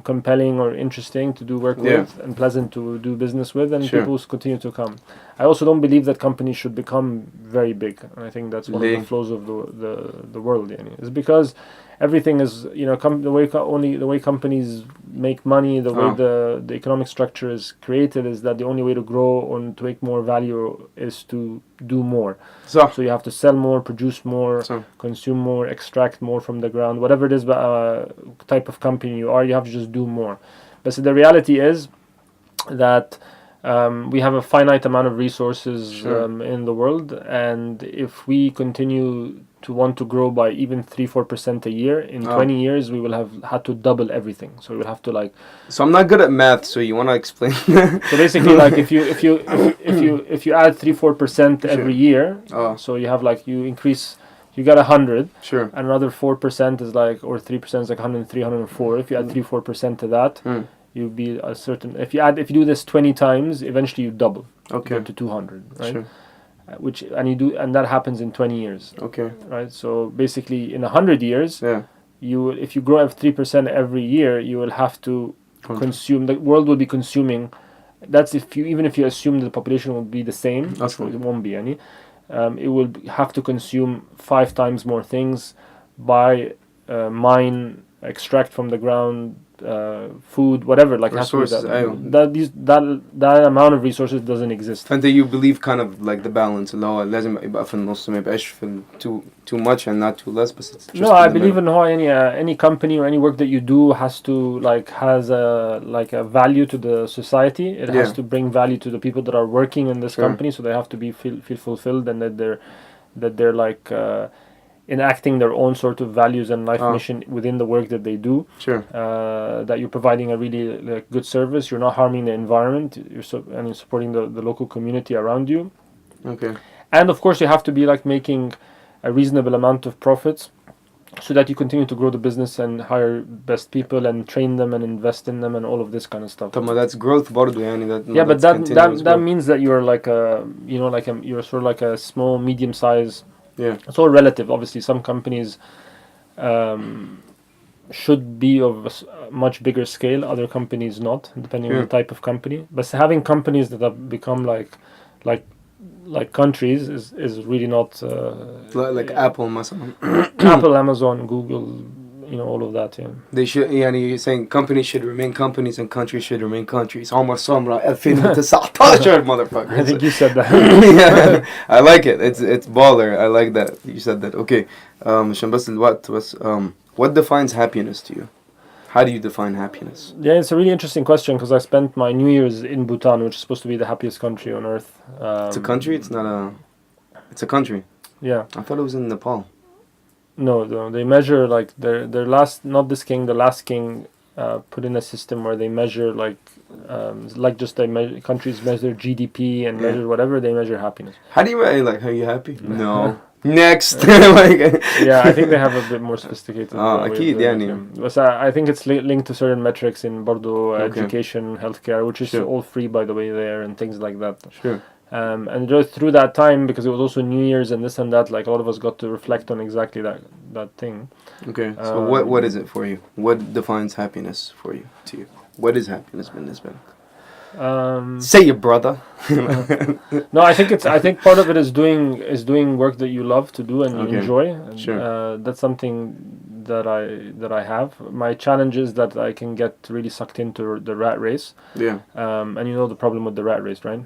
compelling or interesting to do work with and pleasant to do business with, and people will continue to come. I also don't believe that companies should become very big, and I think that's one of the flaws of the world. It's because everything is, you know, the way companies make money, the way the economic structure is created is that the only way to grow and to make more value is to do more. So you have to sell more, produce more, consume more, extract more from the ground, whatever it is, type of company you are, you have to just do more. But so the reality is that we have a finite amount of resources in the world, and if we continue to want to grow by even 3-4% a year, in 20 years we will have had to double everything. So we'll have to like. So I'm not good at math. So you want to explain? So basically, like if you add 3-4% every year, so you have like you increase. You got 100. Sure. And another 4% is like, or 3% is like 103, 104. If you add 3-4% to that, you'll be a certain. If you do this 20 times, eventually you double. Okay. You get to 200, right? Sure. And that happens in 20 years. Okay. Right. So basically, in 100 years, if you grow at 3% every year, you will have to consume. The world will be consuming. That's even if you assume the population will be the same. It won't be any. It will have to consume 5 times more things, buy, mine, extract from the ground, food, whatever. Like resources. That amount of resources doesn't exist. فأنت you believe kind of like the balance اللي هو لازم يبقى في النص ما يبقاش في too much and not too less, but it's just. No, I believe in how any company or any work that you do has a value to the society. It has to bring value to the people that are working in this company, so they have to feel fulfilled, and that they're like enacting their own sort of values and life mission within the work that they do. Sure. That you're providing a really good service. You're not harming the environment. You're supporting the local community around you. Okay. And of course, you have to be like making a reasonable amount of profits, so that you continue to grow the business and hire best people and train them and invest in them and all of this kind of stuff. That's growth برضو يعني but that means that you're like you're sort of like a small, medium size. Yeah. It's all relative. Obviously, some companies should be of a much bigger scale. Other companies not, depending on the type of company. But having companies that have become like countries is really not like Apple, Apple, Amazon, Google, all of that. Yeah. They should. You're saying companies should remain companies and countries should remain countries. Omar Samra 2019 motherfucker. I think you said that. Yeah, I like it. It's baller. I like that you said that. Okay. عشان بس الوقت بس what defines happiness to you? How do you define happiness? Yeah, it's a really interesting question because I spent my New Year's in Bhutan, which is supposed to be the happiest country on earth. It's a country? It's not a... It's a country? Yeah. I thought it was in Nepal. No, they measure like their last, not this king, the last king put in a system where they measure countries measure GDP and measure whatever, they measure happiness. How do you are you happy? No. Next. Yeah, I think they have a bit more sophisticated. Akeed, But I think it's linked to certain metrics in Bordeaux, education, healthcare, which is all free, by the way, there, and things like that. Sure. And just through that time, because it was also New Year's and this and that, like a lot of us got to reflect on exactly that thing. Okay, so what is it for you? What defines happiness for you, to you? What is happiness بالنسبة لك? Say it, brother. No, I think part of it is doing work that you love to do and you enjoy. And, sure. That's something that I have. My challenge is that I can get really sucked into the rat race. Yeah. And you know the problem with the rat race, right?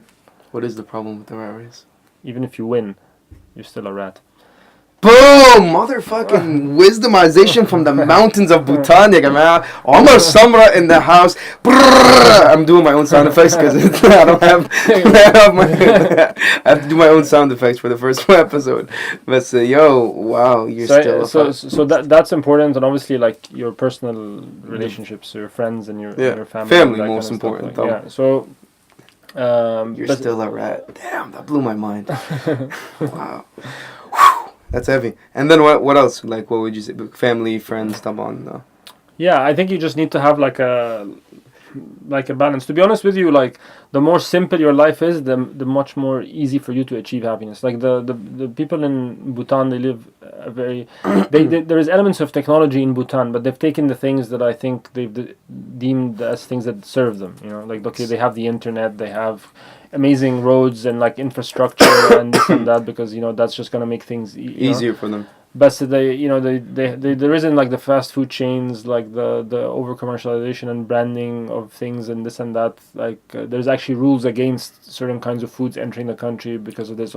What is the problem with the rat race? Even if you win, you're still a rat. Boom! Motherfucking wisdomization from the mountains of Bhutan, ya jamaa. Omar Samra in the house. Brrr! I'm doing my own sound effects because I have to do my own sound effects for the first episode. But wow, you're so that's important, and obviously like your personal relationships, your friends and your family. Family most important. Though. Yeah. So. You're still a rat. Damn, that blew my mind. Wow. That's heavy. And then what else? Like, what would you say? Family, friends, stuff on. Yeah, I think you just need to have like a balance. To be honest with you, like the more simple your life is, the much more easy for you to achieve happiness. Like the people in Bhutan, they live there is elements of technology in Bhutan, but they've taken the things that I think they've deemed as things that serve them. Like okay, they have the internet, they have amazing roads and like infrastructure and this and that because that's just gonna make things easier for them. but there isn't like the fast food chains, like the over commercialization and branding of things and this and that. Like there's actually rules against certain kinds of foods entering the country because of there's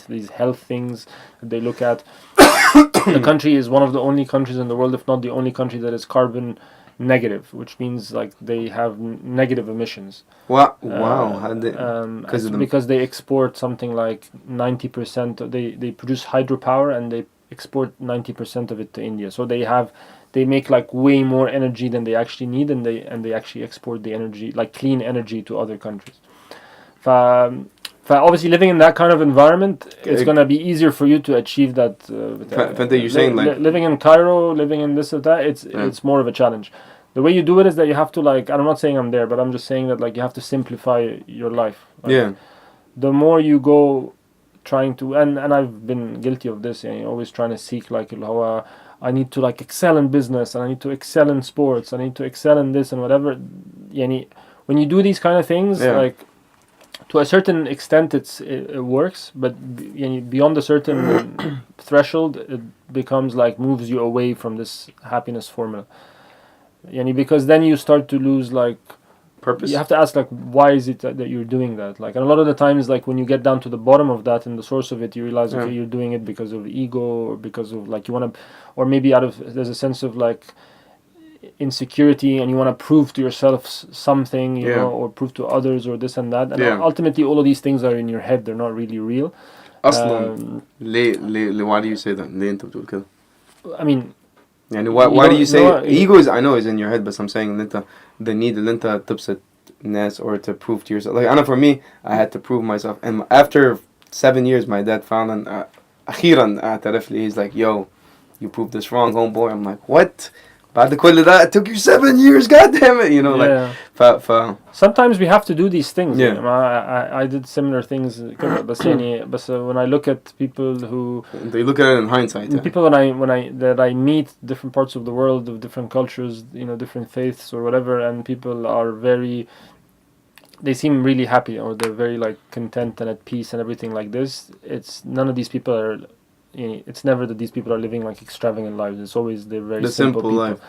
these health things that they look at. The country is one of the only countries in the world, if not the only country, that is carbon negative, which means like they have negative emissions. Wow! Because they export something like 90%. They produce hydropower and they export 90% of it to India. So they make like way more energy than they actually need, and they actually export the energy, like clean energy, to other countries. Obviously, living in that kind of environment, it's gonna be easier for you to achieve that. You're saying like living in Cairo, living in this or that, it's more of a challenge. The way you do it is that you have to like. I'm not saying I'm there, but I'm just saying that like you have to simplify your life. Like, the more you go trying to, and I've been guilty of this, and always trying to seek like how I need to like excel in business, and I need to excel in sports, I need to excel in this and whatever. When you do these kind of things, like to a certain extent it works, but beyond a certain threshold, it becomes like moves you away from this happiness formula. Because then you start to lose like purpose. You have to ask like, why is it that you're doing that? Like, and a lot of the times, like when you get down to the bottom of that and the source of it, you realize okay, you're doing it because of ego, or because of like you want to, or maybe there's a sense of like insecurity, and you want to prove to yourself something, you know, or prove to others, or this and that. And ultimately, all of these things are in your head; they're not really real. أصلاً why do you say that? ليه أنت بتقول كده? I mean. why do you say ego is, I know is in your head, but I'm saying that the need اللي أنت تبسط الناس or to prove to yourself. Like I know for me, I had to prove myself, and after 7 years, my dad found أخيرا اعترف لي. He's like, yo, you proved this wrong, homeboy. I'm like, what? بعد كل ده, it took you 7 years, god damn it, like. Sometimes we have to do these things. I did similar things. But when I look at people who they look at it in hindsight. People that I meet, different parts of the world, of different cultures, different faiths or whatever, and people are they seem really happy, or they're very like content and at peace and everything like this. It's none of these people are. It's never that these people are living like extravagant lives. It's always they're very simple people. Life.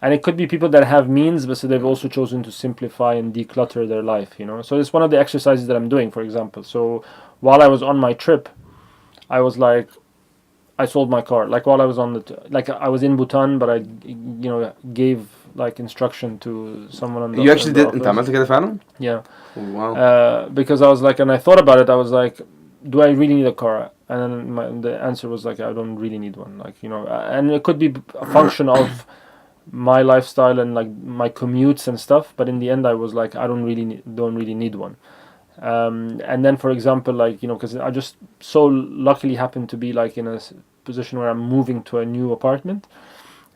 And it could be people that have means, but so they've also chosen to simplify and declutter their life, So it's one of the exercises that I'm doing, for example. So while I was on my trip, I was like, I sold my car. Like while I was on I was in Bhutan, but I, gave like instruction to someone on the. You actually did? أنت عملت كده فعلا? Yeah. Oh, wow. Because I was like, and I thought about it. I was like, do I really need a car? And then the answer was like, I don't really need one. Like, and it could be a function of my lifestyle and like my commutes and stuff. But in the end, I was like, I don't really need one. And then, for example, like, because I just so luckily happened to be like in a position where I'm moving to a new apartment.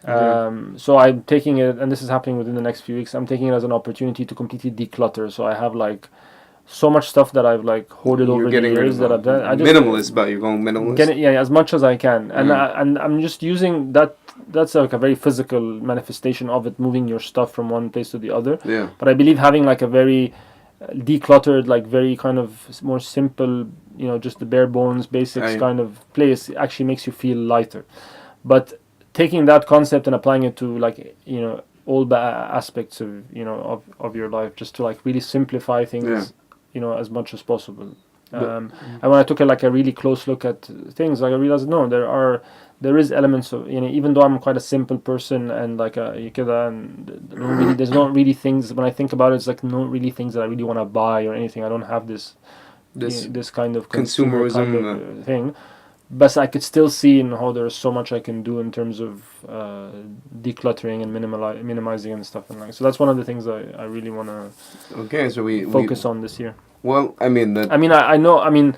So I'm taking it, and this is happening within the next few weeks, I'm taking it as an opportunity to completely declutter. So I have like so much stuff that I've like hoarded over the years that I've done. I just minimalist, but you're going minimalist. As much as I can, and I'm just using that. That's like a very physical manifestation of it, moving your stuff from one place to the other. Yeah. But I believe having like a very decluttered, like very kind of more simple, just the bare bones basics kind of place actually makes you feel lighter. But taking that concept and applying it to like all aspects of of your life, just to like really simplify things. As much as possible. And when I took a really close look at things, like I realized there is elements of even though I'm quite a simple person and like there's not really things, when I think about it, it's like not really things that I really want to buy or anything. I don't have this kind of consumerism kind of, thing. But I could still see how there's so much I can do in terms of decluttering and minimizing and stuff. And so that's one of the things I really want to we focus on this year. Well, I mean, I know. I mean,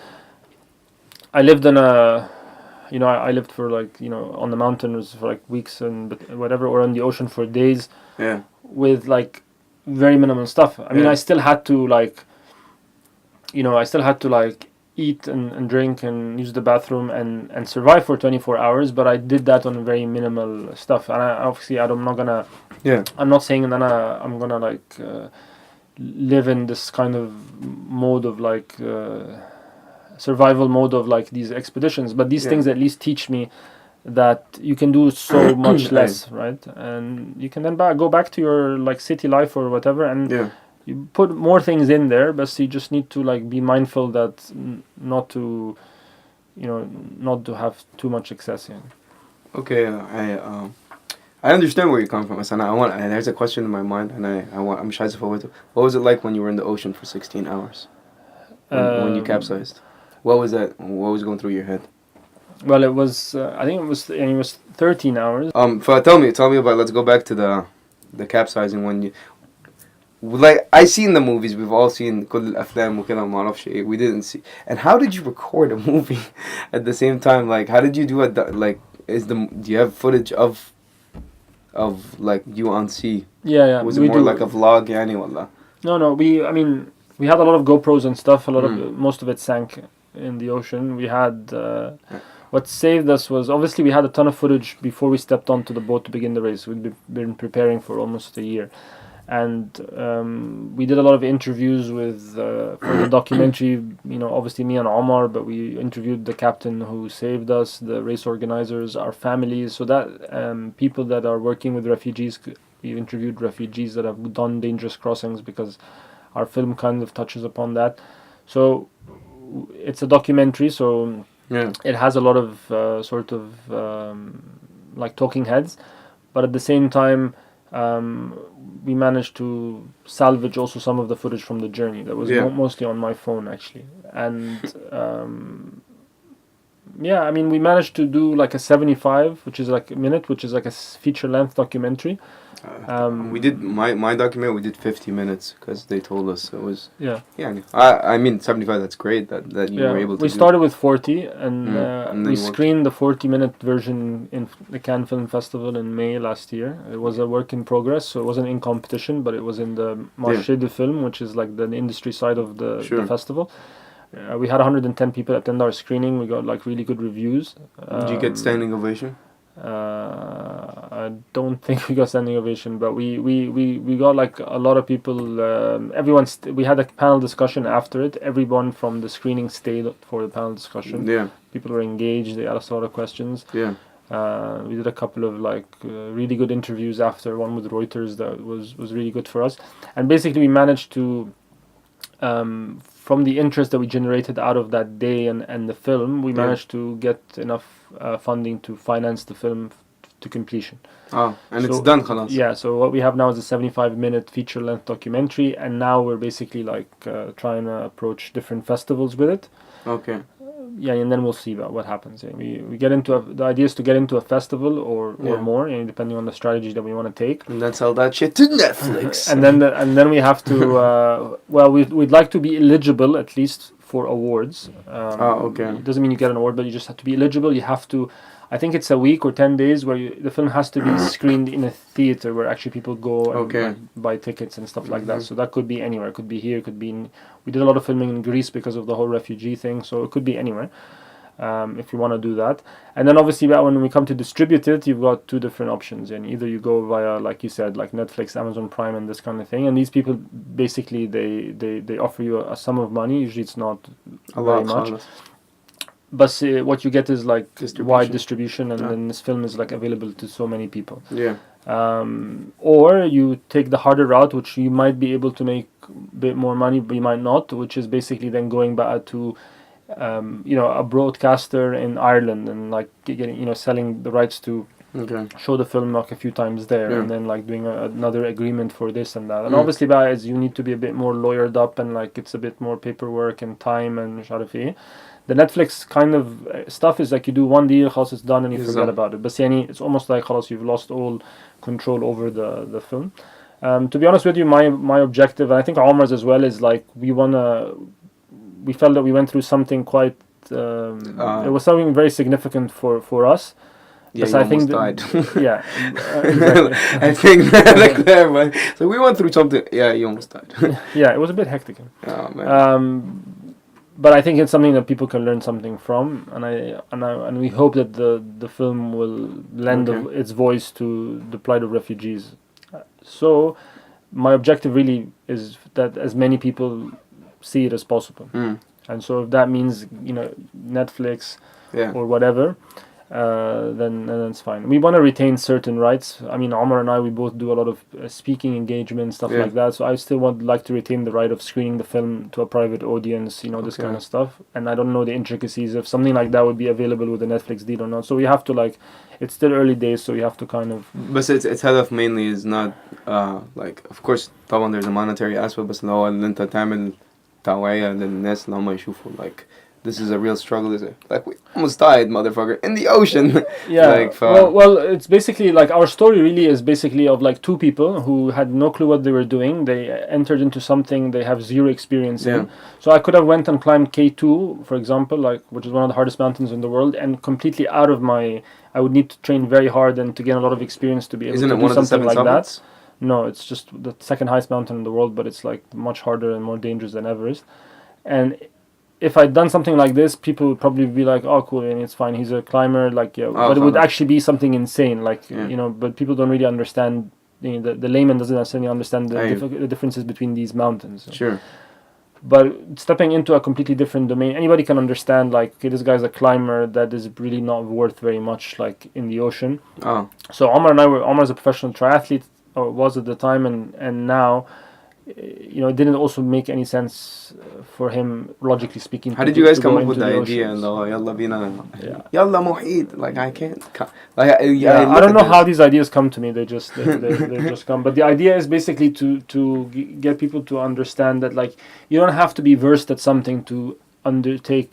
I lived in I lived for like on the mountains for like weeks and whatever, or on the ocean for days. Yeah. With like very minimal stuff. I mean, I still had to like, eat and drink and use the bathroom and survive for 24 hours, but I did that on very minimal stuff. And I'm not gonna. Yeah. I'm not saying that I'm gonna like. Live in this kind of mode of like survival mode of like these expeditions, but these things at least teach me that you can do so much less, right? And you can then go back to your like city life or whatever, and you put more things in there, but you just need to like be mindful that not to have too much excess. Okay, I understand where you're coming from, and there's a question in my mind, and I'm shy to forward. What was it like when you were in the ocean for 16 hours? When you capsized? What was that? What was going through your head? Well, it was. I think it was 13 hours. Tell me about. Let's go back to the capsizing when you. Like I seen the movies, we've all seen كل الأفلام وكذا ما أعرف شيء. We didn't see. And how did you record a movie at the same time? Like how did you do it? Like do you have footage of like you on sea? Yeah. Was it more like a vlog? يعني ولا? No. We had a lot of GoPros and stuff. Most of it sank in the ocean. We had. What saved us was obviously we had a ton of footage before we stepped onto the boat to begin the race. We'd been preparing for almost a year. And we did a lot of interviews with for the documentary, obviously me and Omar, but we interviewed the captain who saved us, the race organizers, our families, so that people that are working with refugees. We interviewed refugees that have done dangerous crossings because our film kind of touches upon that. So it's a documentary, so it has a lot of like talking heads, but at the same time we managed to salvage also some of the footage from the journey that was mostly on my phone actually. And we managed to do like a 75, which is like a minute, which is like a feature length documentary. We did my documentary. We did 50 minutes because they told us it was. Yeah. I mean 75. That's great that you were able to. We started with 40, and we screened the 40-minute version in the Cannes Film Festival in May last year. It was a work in progress, so it wasn't in competition, but it was in the Marché du Film, which is like the industry side of the festival. We had 110 people attend our screening. We got like really good reviews. Did you get standing ovation? I don't think we got standing ovation, but we got like a lot of people. We had a panel discussion after it. Everyone from the screening stayed for the panel discussion. Yeah, people were engaged. They asked a lot of questions. Yeah, we did a couple of like really good interviews after, one with Reuters that was really good for us. And basically we managed to from the interest that we generated out of that day and the film, we managed to get enough funding to finance the film to completion. Oh, and it's done, خلاص. Yeah, so what we have now is a 75-minute feature-length documentary, and now we're basically like trying to approach different festivals with it. Okay. Yeah, and then we'll see about what happens. Yeah, we get into the idea is to get into a festival or more, depending on the strategy that we want to take. And then sell that shit to Netflix. and then we have to. We'd like to be eligible at least for awards. Okay. It doesn't mean you get an award, but you just have to be eligible. You have to. I think it's a week or 10 days where the film has to be screened in a theater where actually people go and buy tickets and stuff like that. So that could be anywhere. It could be here. It could be we did a lot of filming in Greece because of the whole refugee thing. So it could be anywhere if you want to do that. And then obviously when we come to distribute it, you've got two different options. And either you go via, like you said, like Netflix, Amazon Prime and this kind of thing. And these people basically, they offer you a sum of money. Usually it's not very much. But what you get is like wide distribution, and then this film is like available to so many people. Yeah. Or you take the harder route, which you might be able to make a bit more money, but you might not, which is basically then going back to, a broadcaster in Ireland and like getting, selling the rights to show the film like a few times there, and then like doing another agreement for this and that. And obviously, as you need to be a bit more lawyered up, and like it's a bit more paperwork and time and sharafi. The Netflix kind of stuff is like you do one deal, خلاص it's done, and you forget about it. But it's almost like خلاص you've lost all control over the film. To be honest with you, my objective, and I think Omar's as well, is like we felt that we went through something quite. It was something very significant for us. Yeah, you almost died. Yeah, exactly. I think like that, man. So we went through something. Yeah, you almost died. Yeah, it was a bit hectic. Oh man. But I think it's something that people can learn something from, and we hope that the film will lend its voice to the plight of refugees. So, my objective really is that as many people see it as possible, and so if that means Netflix or whatever, then it's fine. We want to retain certain rights. I mean, Omar and I, we both do a lot of speaking engagements, stuff like that. So I still like to retain the right of screening the film to a private audience, this kind of stuff. And I don't know the intricacies if something like that would be available with a Netflix deal or not. So we have to it's still early days, so we have to kind of. But its هدف mainly is not of course طبعا there's a monetary aspect, بس اللي هو ان انت تعمل توعية للناس اللي هم يشوفوا this is a real struggle, is it? We almost died, motherfucker, in the ocean. Yeah. Well, it's basically our story really is basically of two people who had no clue what they were doing. They entered into something they have zero experience in. So I could have went and climbed K2, for example, which is one of the hardest mountains in the world, and completely out of I would need to train very hard and to gain a lot of experience to be able to do something like that. No, it's just the second highest mountain in the world, but it's much harder and more dangerous than Everest. And if I'd done something like this, people would probably be like, "Oh, cool, and it's fine. He's a climber." But it would actually be something insane, But people don't really understand. The layman doesn't necessarily understand the differences between these mountains. Sure. But stepping into a completely different domain, anybody can understand. Okay, this guy's a climber that is really not worth very much, in the ocean. Oh. So Omar's a professional triathlete, or was at the time, and now. It didn't also make any sense for him, logically speaking. How did you guys come up with the idea? And yalla bina, yalla muhit. I can't. I don't know how these ideas come to me. They just come. But the idea is basically to get people to understand that you don't have to be versed at something to undertake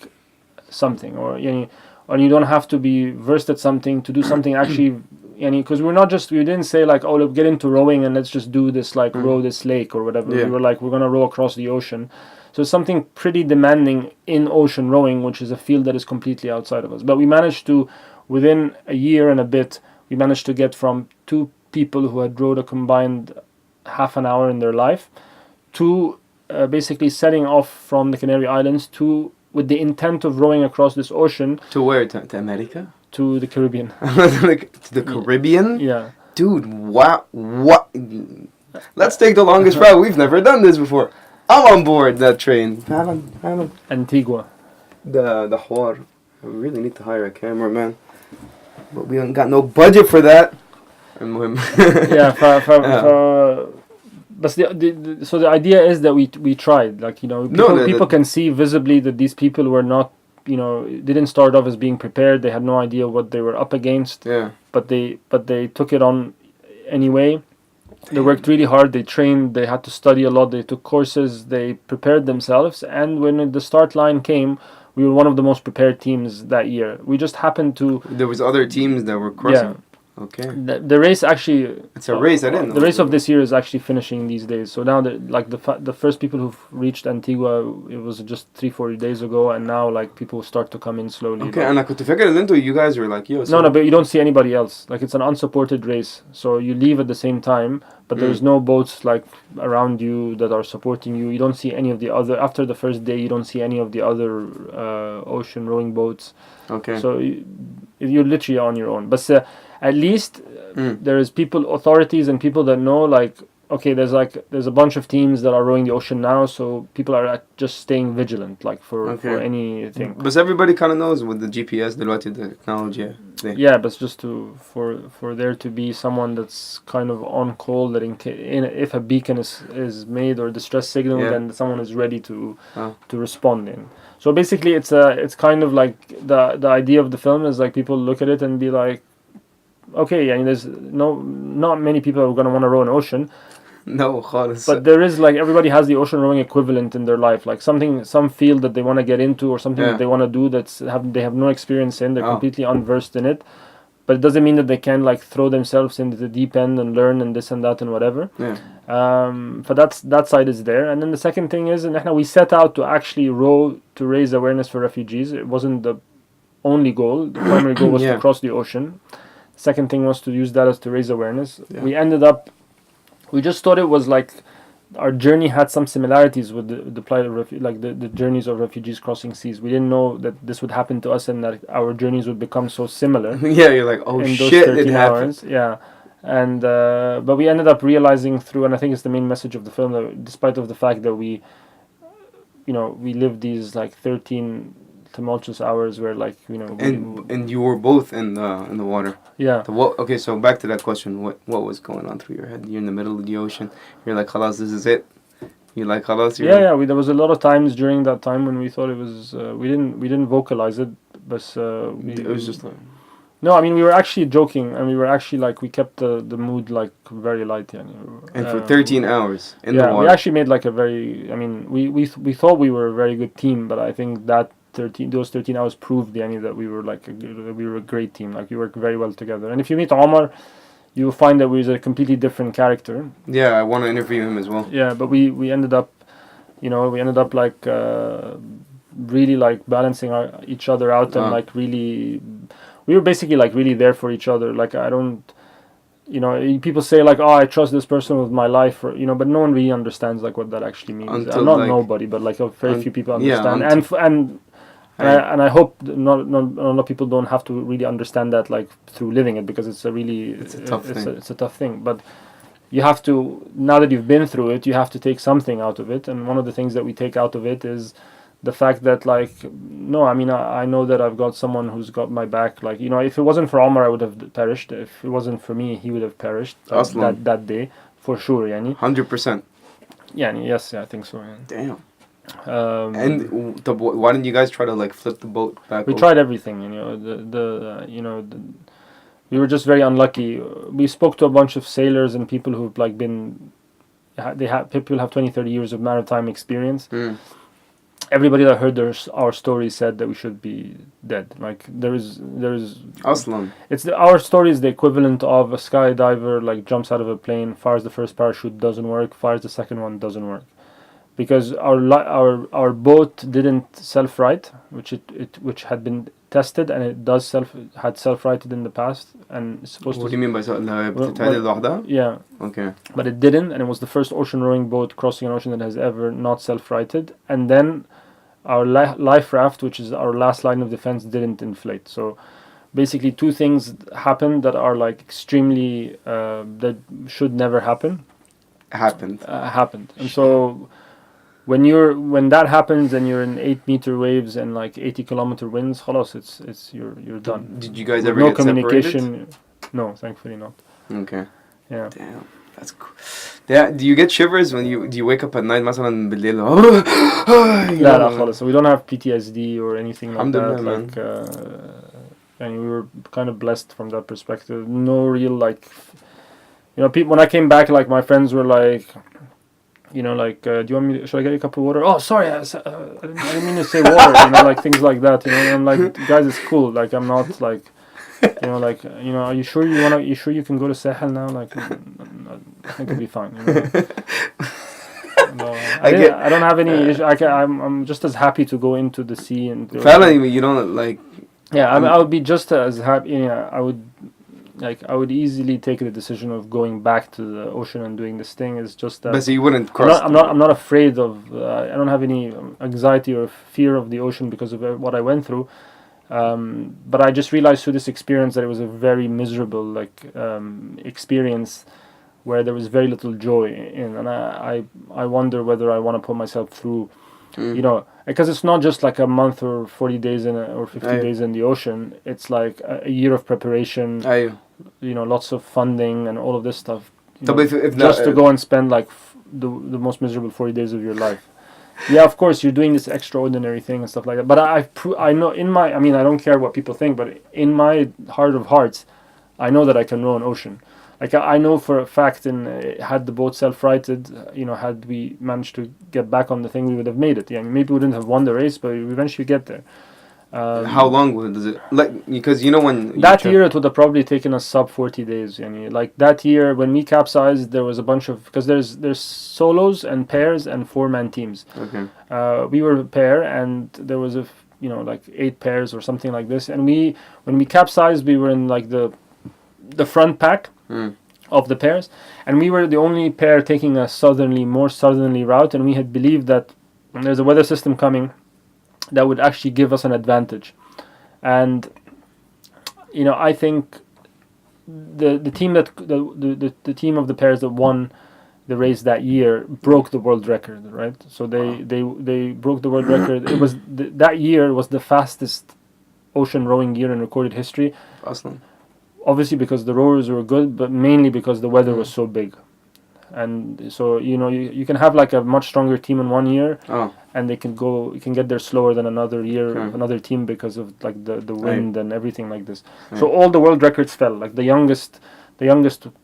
something, or you don't have to be versed at something to do something actually. Because we didn't say let's get into rowing and let's just do this row this lake or whatever. We were we're gonna row across the ocean. So it's something pretty demanding in ocean rowing, which is a field that is completely outside of us. But we managed to, within a year and a bit, we managed to get from two people who had rowed a combined half an hour in their life to basically setting off from the Canary Islands with the intent of rowing across this ocean. To where? To America? To the Caribbean. To the Caribbean? Yeah. Dude, wow. What? Let's take the longest route. We've never done this before. I'm on board that train. Antigua. The Hawar. We really need to hire a cameraman. But we ain't got no budget for that. Yeah, but so the idea is that we tried. People can see visibly that these people were not, didn't start off as being prepared. They had no idea what they were up against. Yeah. But they took it on anyway. They worked really hard. They trained. They had to study a lot. They took courses. They prepared themselves. And when the start line came, we were one of the most prepared teams that year. We just happened to. There was other teams that were crossing. Yeah. Okay. The race actually. It's a race. I didn't know. The race of this year is actually finishing these days. So now the first people who've reached Antigua, it was just 3-4 days ago, and now people start to come in slowly. Okay, and كنت فاكر ان انتوا you guys were yo. No, but you don't see anybody else. It's an unsupported race, so you leave at the same time, but there's no boats around you that are supporting you. You don't see any of the other. After the first day, you don't see any of the other ocean rowing boats. Okay. So you're literally on your own, but. At least there is authorities and people that know okay, there's a bunch of teams that are rowing the ocean now, so people are just staying vigilant for anything. But everybody kind of knows with the GPS, the technology. Yeah, but just for there to be someone that's kind of on call that if a beacon is made or distress signal, then someone is ready to respond in. So basically, it's kind of the idea of the film is people look at it and be like. Okay, there's not many people who are going to want to row an ocean. No, خالص. But there is everybody has the ocean rowing equivalent in their life, some field that they want to get into or something that they want to do they have no experience in. They're completely unversed in it. But it doesn't mean that they can like throw themselves into the deep end and learn and this and that and whatever. Yeah. But that side is there. And then the second thing is, we set out to actually row to raise awareness for refugees. It wasn't the only goal. The primary goal was to cross the ocean. The second thing was to use that as to raise awareness. Yeah. We just thought it was like our journey had some similarities with the plight of the journeys of refugees crossing seas. We didn't know that this would happen to us and that our journeys would become so similar. Yeah, you're like, oh shit, it happened. Yeah, and but we ended up realizing through, and I think it's the main message of the film, that despite of the fact that we lived these like 13 tumultuous hours where like and you were both in the water. Yeah. Okay, so back to that question. What was going on through your head? You're in the middle of the ocean. You're like, "Khalas, this is it." You like, "Khalas." Yeah. There was a lot of times during that time when we thought it was. We didn't vocalize it, but it was just like. No, I mean we were actually joking, and we were actually like we kept the mood like very light. And for 13 hours in the water. We actually made like a very. I mean, we thought we were a very good team, but I think that those 13 hours proved that we were a great team. Like we worked very well together. And if you meet Omar, you will find that we're a completely different character. Yeah, I want to interview him as well. Yeah, but we ended up, like really like balancing each other out and like really. We were basically like really there for each other. Like I don't, people say like, oh, I trust this person with my life, or but no one really understands like what that actually means. Not nobody, but like very few people understand. And I hope not a lot of people don't have to really understand that like through living it, because it's a tough thing. It's a tough thing, but you have to, now that you've been through it, you have to take something out of it. And one of the things that we take out of it is the fact that like, no, I mean, I know that I've got someone who's got my back. Like, if it wasn't for Omar, I would have perished. If it wasn't for me, he would have perished that day for sure. 100%. Yeah, yes, I think so. Yeah. Damn. Why didn't you guys try to like flip the boat back? We tried everything. We were just very unlucky. We spoke to a bunch of sailors and people who've like been. People have 20-30 years of maritime experience. Everybody that heard our story said that we should be dead. Like there is. Aslan. Our story is the equivalent of a skydiver like jumps out of a plane, fires the first parachute, doesn't work, fires the second one, doesn't work, because our boat didn't self-right, which had been tested, and it had self-righted in the past, and it's supposed to. What do you mean by self? Yeah. Okay. But it didn't, and it was the first ocean rowing boat crossing an ocean that has ever not self-righted. And then our life raft, which is our last line of defense, didn't inflate. So basically, two things happened that are like extremely that should never happen. Happened. And so. When that happens and you're in 8-meter waves and like 80-kilometer winds, khalas, it's you're done. Did you guys ever get communication? Separated? No, thankfully not. Okay. Yeah. Damn, that's cool. Yeah, do you get shivers when you wake up at night? مثلا بالليل. لا خلاص. So we don't have PTSD or anything like that. Like, and we were kind of blessed from that perspective. No real like, people. When I came back, like my friends were like. Do you want me? Should I get you a cup of water? Oh, sorry, I didn't mean to say water. Like things like that. And I'm like, guys, it's cool. Like I'm not like, are you sure you wanna? You sure you can go to Sahel now? Like, I think it'll be fine. I don't have any issue. I'm just as happy to go into the sea and. Finally, you don't like. Yeah, I would be just as happy. I would easily take the decision of going back to the ocean and doing this thing. It's just that. But so you wouldn't cross. I'm not afraid of. I don't have any anxiety or fear of the ocean because of what I went through. But I just realized through this experience that it was a very miserable experience, where there was very little joy in, and I wonder whether I want to put myself through. Because it's not just like a month or 40 days or 50 days in the ocean. It's like a year of preparation. Lots of funding and all of this stuff. To go and spend like the most miserable 40 days of your life. Yeah, of course you're doing this extraordinary thing and stuff like that. But I know I don't care what people think, but in my heart of hearts, I know that I can row an ocean. Like I know for a fact, had the boat self-righted, had we managed to get back on the thing, we would have made it. Yeah, maybe we wouldn't have won the race, but we eventually get there. How long does it? Like, because when that year it would have probably taken us sub 40 days. Like that year when we capsized, there was a bunch of, because there's solos and pairs and 4-man teams. Okay. We were a pair, and there was like 8 pairs or something like this. And when we capsized, we were in like the front pack. Of the pairs, and we were the only pair taking a more southerly route, and we had believed that there's a weather system coming that would actually give us an advantage. And I think the team the team of the pairs that won the race that year broke the world record, right? So they broke the world record. It was that year was the fastest ocean rowing year in recorded history. Awesome. Obviously because the rowers were good, but mainly because the weather was so big. And so you can have like a much stronger team in one year, and you can get there slower than another year, another team, because of like the wind and everything like this. So all the world records fell. Like the youngest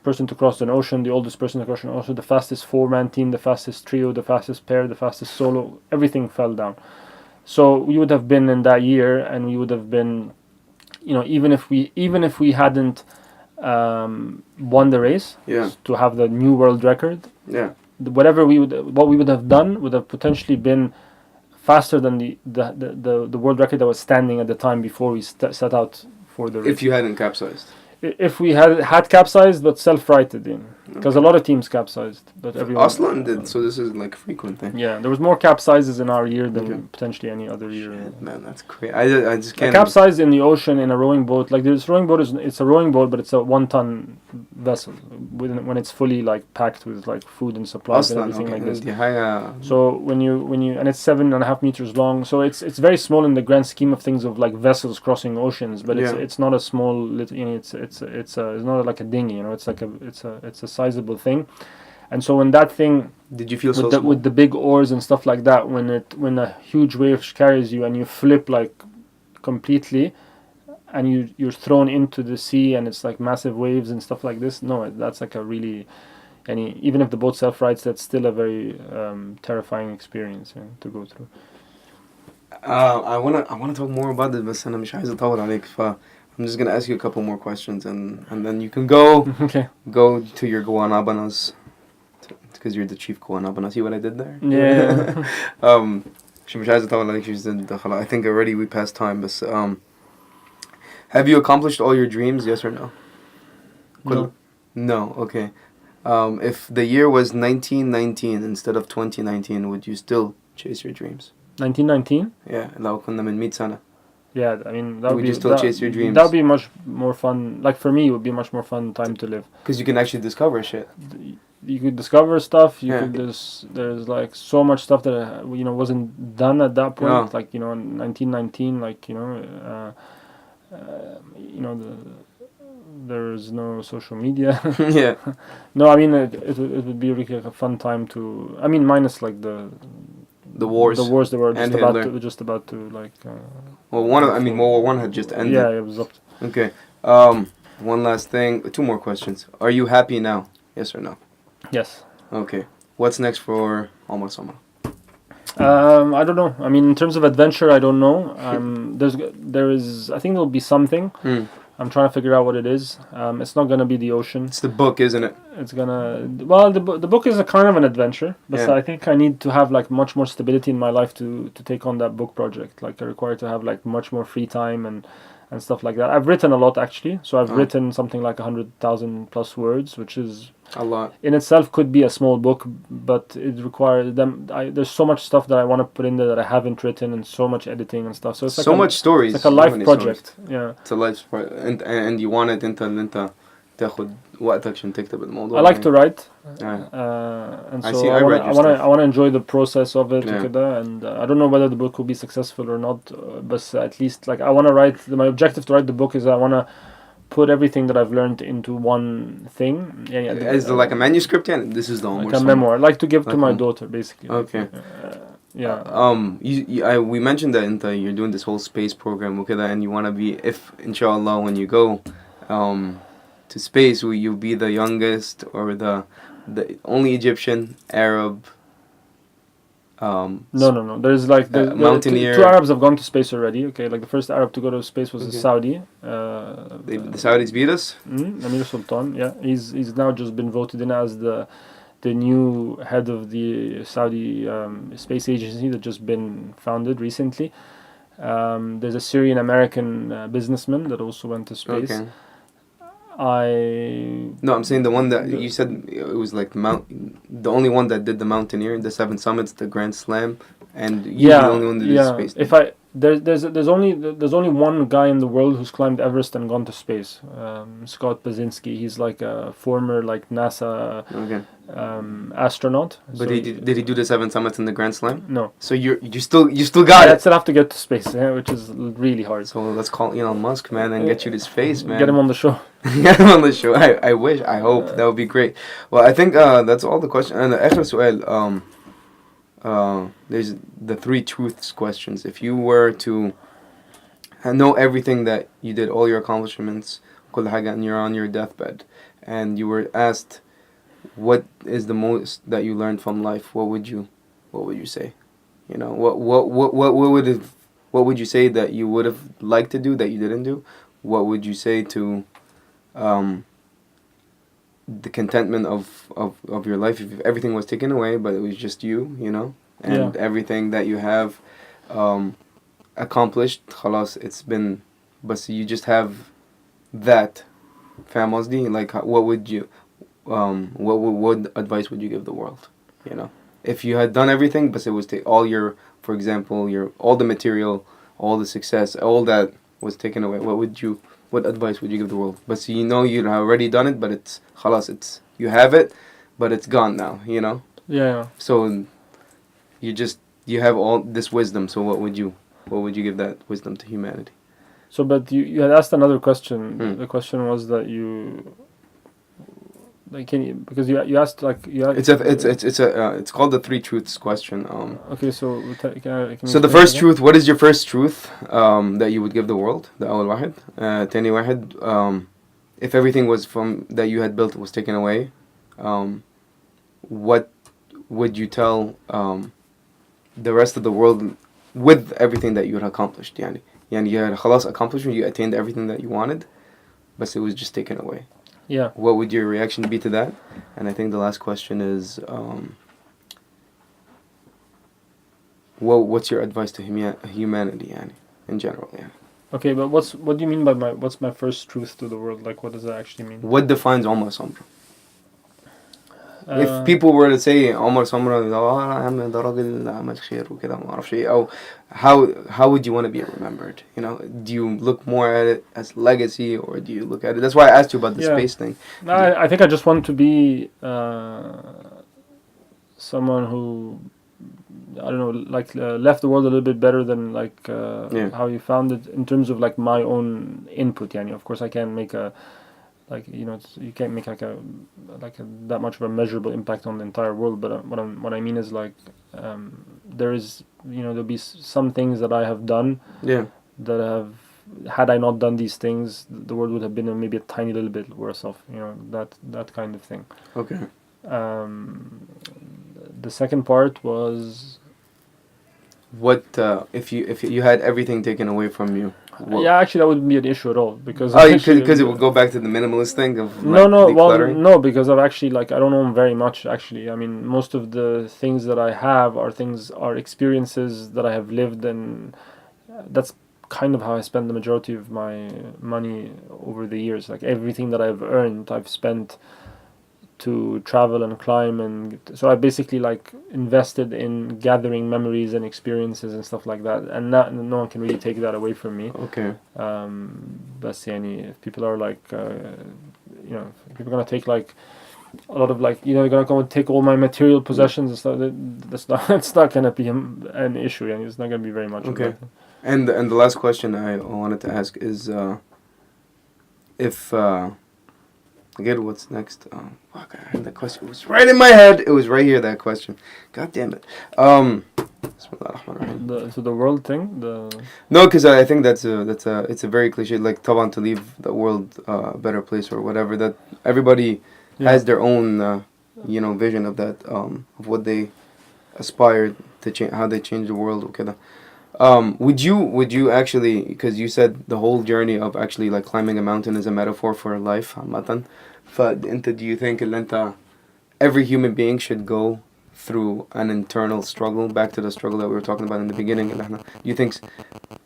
person to cross an ocean, the oldest person to cross an ocean, the fastest 4-man team, the fastest trio, the fastest pair, the fastest solo, everything fell down. So we would have been in that year, and we would have been, even if we hadn't won the race to have the new world record, what we would have done would have potentially been faster than the world record that was standing at the time before we set out for the race. If you hadn't capsized. If we had capsized but self-righted in, because a lot of teams capsized, but everyone. Aslan did, so this is like a frequent thing. Yeah, there was more capsizes in our year than potentially any other year. Shit, man, that's crazy. I just can't. Capsize in the ocean in a rowing boat, like this rowing boat it's a rowing boat, but it's a 1-ton vessel when it's fully like packed with like food and supplies and everything like this. So when you and it's 7.5 meters long, so it's very small in the grand scheme of things of like vessels crossing oceans, but it's not a small little, it's not like a dinghy, it's like it's a sizable thing. And so when that thing, did you feel with the big oars and stuff like that, when a huge wave carries you and you flip like completely, and you're thrown into the sea, and it's like massive waves and stuff like this, that's like a really, even if the boat self-rights, that's still a very terrifying experience to go through. I wanna talk more about this, بس أنا مش عايز أطول عليك, I'm just gonna ask you a couple more questions, and then you can go to your Guanabanas, because you're the chief Guanabana. See what I did there? Yeah. I think already we passed time, but have you accomplished all your dreams? Yes or no? No. No. Okay. If the year was 1919 instead of 2019, would you still chase your dreams? 1919? Yeah. لو كنا من 100 سنة. Yeah, I mean, would you still chase your dreams? That would be much more fun. Like for me, it would be much more fun time to live. Because you can actually discover shit. You could discover stuff. You could there's like so much stuff that wasn't done at that point. No. Like in 1919, like there's no social media. Yeah. No, I mean it would be really like a fun time to. I mean, minus like the wars. The wars that were just about to like. Well, World War I had just ended. Yeah, it was up. Okay. One last thing. 2 more questions. Are you happy now? Yes or no? Yes. Okay. What's next for Omar Samra? I don't know. I mean, in terms of adventure, I don't know. There is. I think there'll be something. I'm trying to figure out what it is. It's not gonna be the ocean. It's the book, isn't it? It's gonna. Well, the book is a kind of an adventure, but I think I need to have like much more stability in my life to take on that book project. Like I require to have like much more free time and stuff like that. I've written a lot actually, so I've written something like 100,000 plus words, which is a lot. In itself could be a small book, but it requires them. There's so much stuff that I want to put in there that I haven't written, and so much editing and stuff. So it's like so much stories. It's like a life project. Stories. Yeah. It's a life project, and you want it أنت تاخد وقتك عشان تكتب الموضوع. I like to write, and so I want to enjoy the process of it. And I don't know whether the book will be successful or not, but at least like I want to write. My objective to write the book is I want to put everything that I've learned into one thing. Is it like a manuscript? Yeah, this is the like a memoir. I like to give to my daughter, basically. Okay. Yeah. We mentioned that you're doing this whole space program, and you want to be, if inshallah when you go to space, will you be the youngest or the only Egyptian Arab? No. There's like mountaineer. 2 Arabs have gone to space already. Okay, like the first Arab to go to space was a Saudi. The Saudis beat us. Amir Sultan. Yeah, he's now just been voted in as the new head of the Saudi space agency that just been founded recently. There's a Syrian American businessman that also went to space. Okay. No, I'm saying the one that you said it was like the only one that did the mountaineer, the 7 summits, the Grand Slam, and you're the only one that did space. there's only one guy in the world who's climbed Everest and gone to space. Scott Basinski. He's like a former like NASA astronaut. But So did he do the 7 summits in the Grand Slam? No. So you still got I it. still have to get to space, which is really hard. So let's call Elon Musk, man, and get you to space, man. Get him on the show. Get him on the show. I wish. I hope that would be great. Well, I think that's all the questions. And the آخر سؤال, there's the 3 truths questions. If you were to know everything that you did, all your accomplishments, كل حاجة, and you're on your deathbed, and you were asked, what is the most that you learned from life? What would you say? You know, what would you say that you would have liked to do that you didn't do? What would you say to the contentment of your life if everything was taken away, but it was just you know, and everything that you have accomplished, خلاص, it's been, but you just have that. فاهم قصدي? Like, what would you what advice would you give the world? You know, if you had done everything, but it was all your, for example, all the material, all the success, all that was taken away, what advice would you give the world? But you know you've already done it, but it's خلاص, you have it, but it's gone now, you know? Yeah. So you have all this wisdom, so what would you give that wisdom to humanity? So, but you had asked another question. The question was that you, like, can you, because you asked, like, it's called the 3 truths question. Okay, so can so the first truth, what is your first truth that you would give the world? The أول واحد. تاني واحد, if everything was that you had built was taken away, what would you tell the rest of the world with everything that you had accomplished? يعني you had خلاص accomplishment, you attained everything that you wanted, but it was just taken away. Yeah. What would your reaction be to that? And I think the last question is, what's your advice to humanity, yani, in general? Yeah. Okay, but what do you mean by what's my first truth to the world? Like, what does that actually mean? What defines Omar Samra? If people were to say Omar Samra, ده راجل عمل خير وكده ما اعرفش ايه, أو how would you want to be remembered? You know, do you look more at it as legacy, or do you look at it? That's why I asked you about the space thing. I think I just want to be someone who, I don't know, like left the world a little bit better than like how you found it, in terms of like my own input. Yani, of course, I can't make you can't make that much of a measurable impact on the entire world. But what I mean is like there is, there'll be some things that I have done that have, had I not done these things, the world would have been maybe a tiny little bit worse off. That kind of thing. Okay. The second part was, what if you had everything taken away from you? Yeah, actually, that wouldn't be an issue at all, because because it would go back to the minimalist thing of no, because I've actually, like, I don't own very much actually. I mean, most of the things that I have are experiences that I have lived, and that's kind of how I spend the majority of my money over the years. Like, everything that I've earned, I've spent to travel and climb, and so I basically like invested in gathering memories and experiences and stuff like that, and no one can really take that away from me. Okay. But if people are like, if people are gonna take like a lot of like, they're gonna go and take all my material possessions and stuff. That's not gonna be an issue, and it's not gonna be very much. Okay. And the last question I wanted to ask is, if again, what's next? Fuck, I had that question. It was right in my head. It was right here, that question. God damn it. So the world thing? No, because I think it's a very cliche, like, طبعا, to leave the world a better place or whatever. That everybody has their own, vision of that, of what they aspire to change, how they change the world. Okay. Would you actually, because you said the whole journey of actually like climbing a mountain is a metaphor for life, عامة, do you think that every human being should go through an internal struggle, back to the struggle that we were talking about in the beginning? Do you think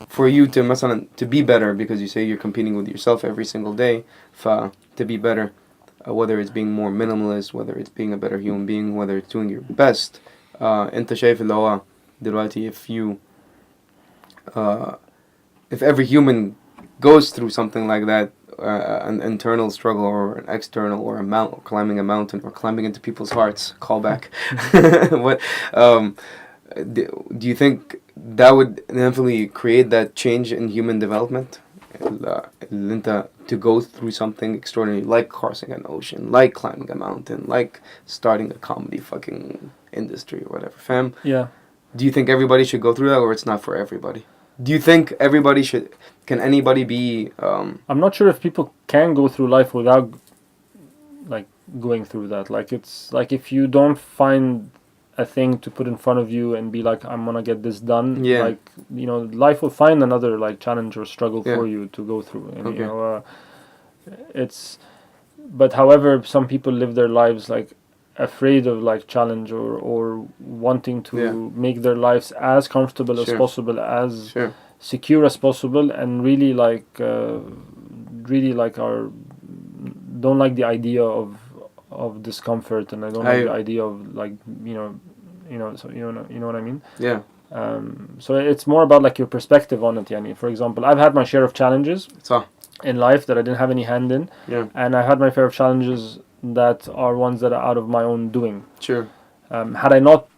for you to be better, because you say you're competing with yourself every single day, to be better, whether it's being more minimalist, whether it's being a better human being, whether it's doing your best, انت شايف اللي هو دلوقتي, if you if every human goes through something like that, an internal struggle or an external, or climbing a mountain or climbing into people's hearts, call back. What do you think that would definitely create that change in human development? To go through something extraordinary, like crossing an ocean, like climbing a mountain, like starting a comedy fucking industry or whatever, fam. Yeah. Do you think everybody should go through that, or it's not for everybody? Do you think everybody should? Can anybody be? I'm not sure if people can go through life without like going through that. Like, it's like if you don't find a thing to put in front of you and be like, I'm gonna get this done. Yeah. Like, you know, life will find another like challenge or struggle for you to go through. And Okay. you know, but however, some people live their lives like afraid of like challenge or wanting to make their lives as comfortable as possible, as secure as possible, and really like don't like the idea of discomfort, and I don't like the idea of like so you know what I mean. Yeah. So it's more about like your perspective on it. Yani, for example, I've had my share of challenges in life that I didn't have any hand in, and I had my share of challenges that are ones that are out of my own doing. Sure. Had I not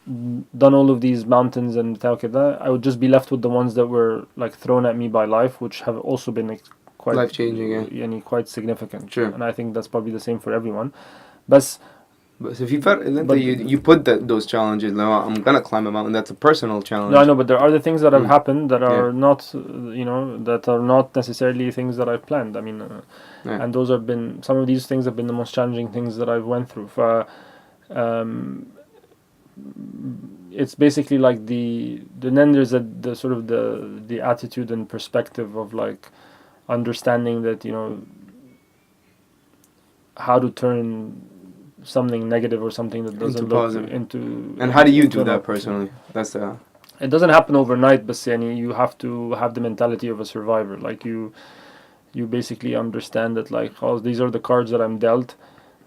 done all of these mountains and Tawkida, I would just be left with the ones that were like thrown at me by life, which have also been quite life-changing, and quite significant. Sure. And I think that's probably the same for everyone. But if you felt you put those challenges, no, I'm gonna climb a mountain. That's a personal challenge. No, I know, but there are the things that have happened that are not, that are not necessarily things that I've planned. I mean, and those have been, some of these things have been the most challenging things that I've went through. It's basically like then there's the sort of the attitude and perspective of like understanding that, how to turn something negative or something that doesn't into look positive. Into. And how do you do that personally? That's the. It doesn't happen overnight, but you have to have the mentality of a survivor. Like you basically understand that like, oh, these are the cards that I'm dealt.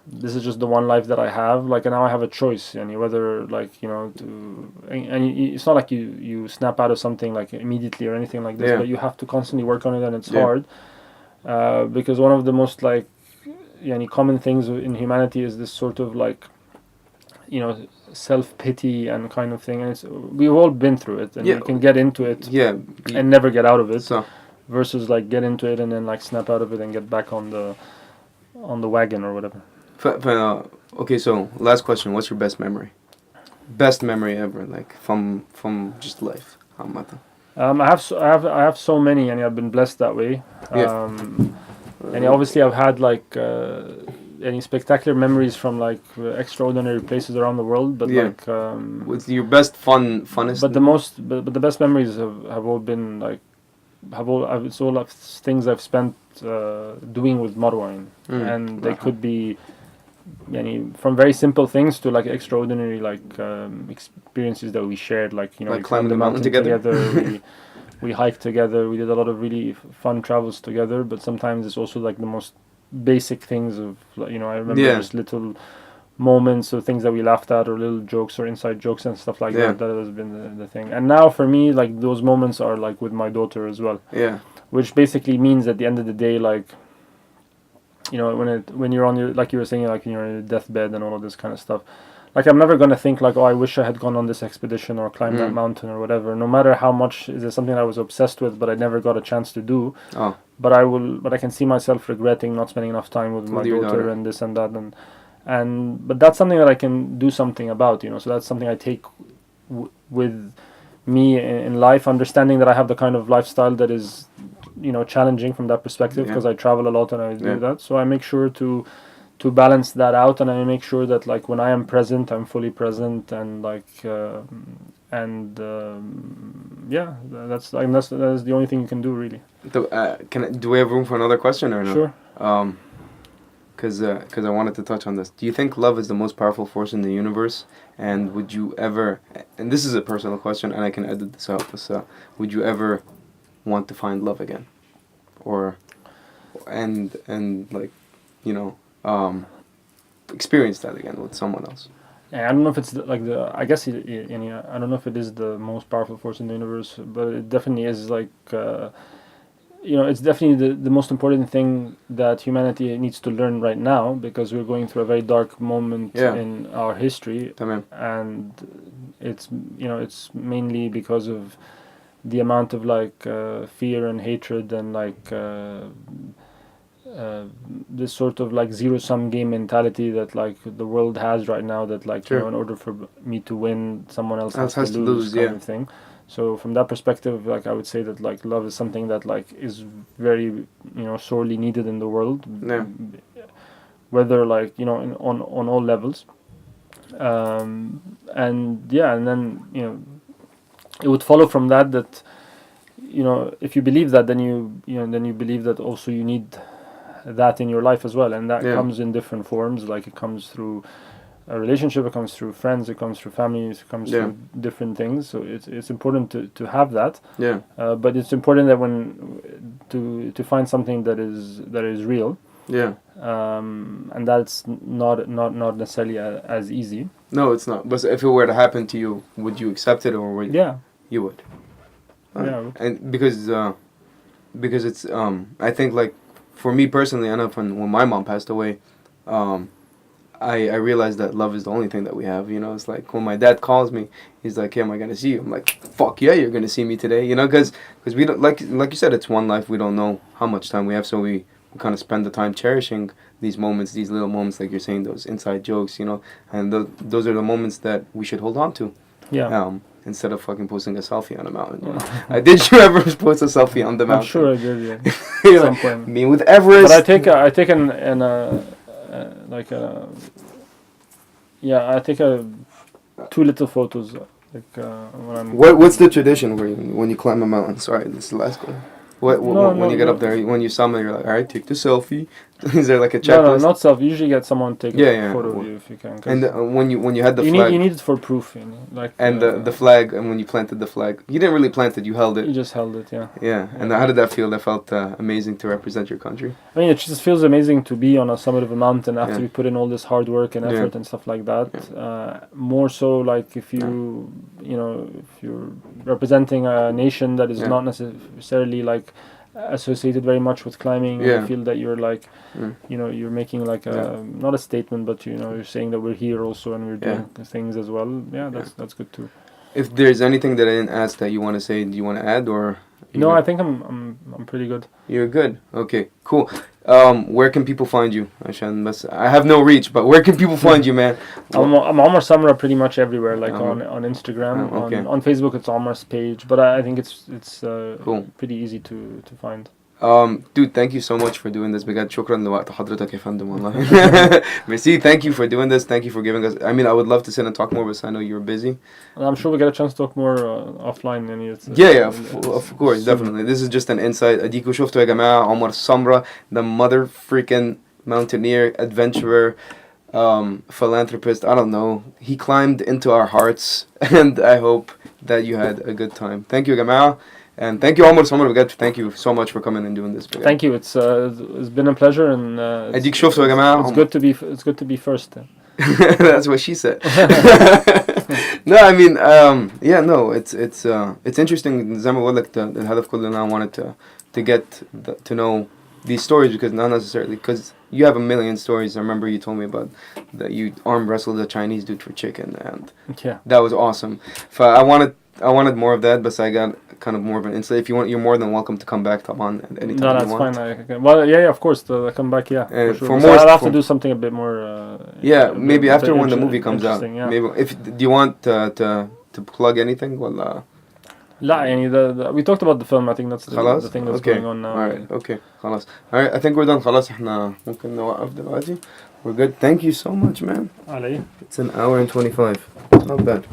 This is just the one life that I have. Like, and now I have a choice, and whether like it's not like you snap out of something like immediately or anything like this, but you have to constantly work on it, and it's hard because one of the most like common things in humanity is this sort of like self-pity and kind of thing, and we've all been through it, and you can get into it and never get out of it, versus like get into it and then like snap out of it and get back on the wagon or whatever. Okay, so last question, what's your best memory ever, like from just life? I have so many, and I've been blessed that way. And obviously I've had like any spectacular memories from like extraordinary places around the world, but like what's your best funnest? But the best memories have all been like it's all things I've spent doing with Marwan, and they could be from very simple things to like extraordinary like experiences that we shared, like we climbing the mountain together. We hiked together. We did a lot of really fun travels together. But sometimes it's also like the most basic things of I remember just little moments or things that we laughed at, or little jokes or inside jokes and stuff like that. That has been the thing. And now for me, like those moments are like with my daughter as well. Yeah. Which basically means at the end of the day, like when you're on your, like you were saying, like you're in your deathbed and all of this kind of stuff. Like, I'm never going to think like, oh, I wish I had gone on this expedition or climbed that mountain or whatever. No matter how much is it something I was obsessed with, but I never got a chance to do. Oh. But I can see myself regretting not spending enough time with my daughter and this and that. But that's something that I can do something about, So that's something I take with me in life, understanding that I have the kind of lifestyle that is, challenging from that perspective, because I travel a lot and I do that. So I make sure to balance that out, and I make sure that like when I am present, I'm fully present, and like that's the only thing you can do, really. Do we have room for another question or no? Sure. Because I wanted to touch on this. Do you think love is the most powerful force in the universe? And would you ever, and this is a personal question, and I can edit this out, but would you ever want to find love again, and like experience that again with someone else? I don't know if it's I guess I don't know if it is the most powerful force in the universe, but it definitely is like it's definitely the most important thing that humanity needs to learn right now, because we're going through a very dark moment in our history. And it's it's mainly because of the amount of like fear and hatred and like this sort of like zero-sum game mentality that like the world has right now, that like in order for me to win, someone else has to lose kind of thing. So from that perspective, like I would say that like love is something that like is very sorely needed in the world, whether like on all levels, and then it would follow from that if you believe that, then you believe that also you need that in your life as well, and that comes in different forms. Like it comes through a relationship, it comes through friends, it comes through family, it comes through different things. So it's important to have that. But it's important that to find something that is real. And that's not necessarily as easy. No, it's not. But if it were to happen to you, would you accept it, or would you would? And because it's I think like for me personally, I know when my mom passed away, I realized that love is the only thing that we have. It's like when my dad calls me, he's like, "Hey, am I gonna see you?" I'm like, "Fuck yeah, you're gonna see me today." Because we don't like you said, it's one life. We don't know how much time we have, so we kind of spend the time cherishing these moments, these little moments, like you're saying, those inside jokes, and those are the moments that we should hold on to. Instead of fucking posting a selfie on a mountain. Did you ever post a selfie on the mountain? I'm sure I did, yeah. At some point. Me with Everest. But I take two little photos. Like when I'm. What's the tradition when you climb a mountain? Sorry, this is the last one. When you get up there, when you summit, you're like, all right, take the selfie. Is there like a checklist? No, not selfie. Usually get someone to take a photo of you if you can. And when you had the flag, you need it for proof, like. And the flag, and when you planted the flag, you didn't really plant it. You held it. You just held it, yeah. Yeah, and how did that feel? That felt amazing to represent your country. I mean, it just feels amazing to be on a summit of a mountain after you put in all this hard work and effort and stuff like that. More so, like if if you're representing a nation that is not necessarily like associated very much with climbing, I feel that you're like you're making like a not a statement, but you're saying that we're here also and we're doing things as well. That's good too. If there's anything that I didn't ask that you want to say, do you want to add, or no? I think I'm pretty good. You're good. Okay, cool. Where can people find you, Hashem? I have no reach, but where can people find you, man? I'm Omar Samra pretty much everywhere, like on Instagram. On Facebook, it's Omar's page, but I think it's cool. Pretty easy to find. Dude, thank you so much for doing this. بجد شكرا لوقت حضرتك يا فندم والله. Merci, thank you for doing this. Thank you for giving us. I mean, I would love to sit and talk more, but I know you're busy. I'm sure we get a chance to talk more offline. Of course, definitely. This is just an insight. Adeek Shoft يا جماعة. Omar Samra, the mother freaking mountaineer, adventurer, philanthropist. I don't know. He climbed into our hearts, and I hope that you had a good time. Thank you, جماعة. And thank you, Omar Samra. Thank you so much for coming and doing this. Thank you. It's been a pleasure, and Adeek Shoft يا جماعة. It's good to be first. That's what she said. No, I mean, it's interesting. زي ما بقول لك الهدف كله إن I wanted to get to know these stories, because not necessarily because you have a million stories. I remember you told me about that you arm wrestled a Chinese dude for chicken, and that was awesome. I wanted more of that, but I got kind of more of an insight. If you want, you're more than welcome to come back, Taban, at any time you want. No, that's fine. Well, of course, to come back, for sure. I'll have to do something a bit more. Maybe after when the movie comes out. Yeah. Maybe do you want to plug anything? Well, we talked about the film. I think that's the thing that's going on now. Alright, okay, خلاص. Alright, I think we're done. خلاص احنا ممكن نوقف دلوقتي. We're good. Thank you so much, man. علي. It's an hour and 25. It's not bad.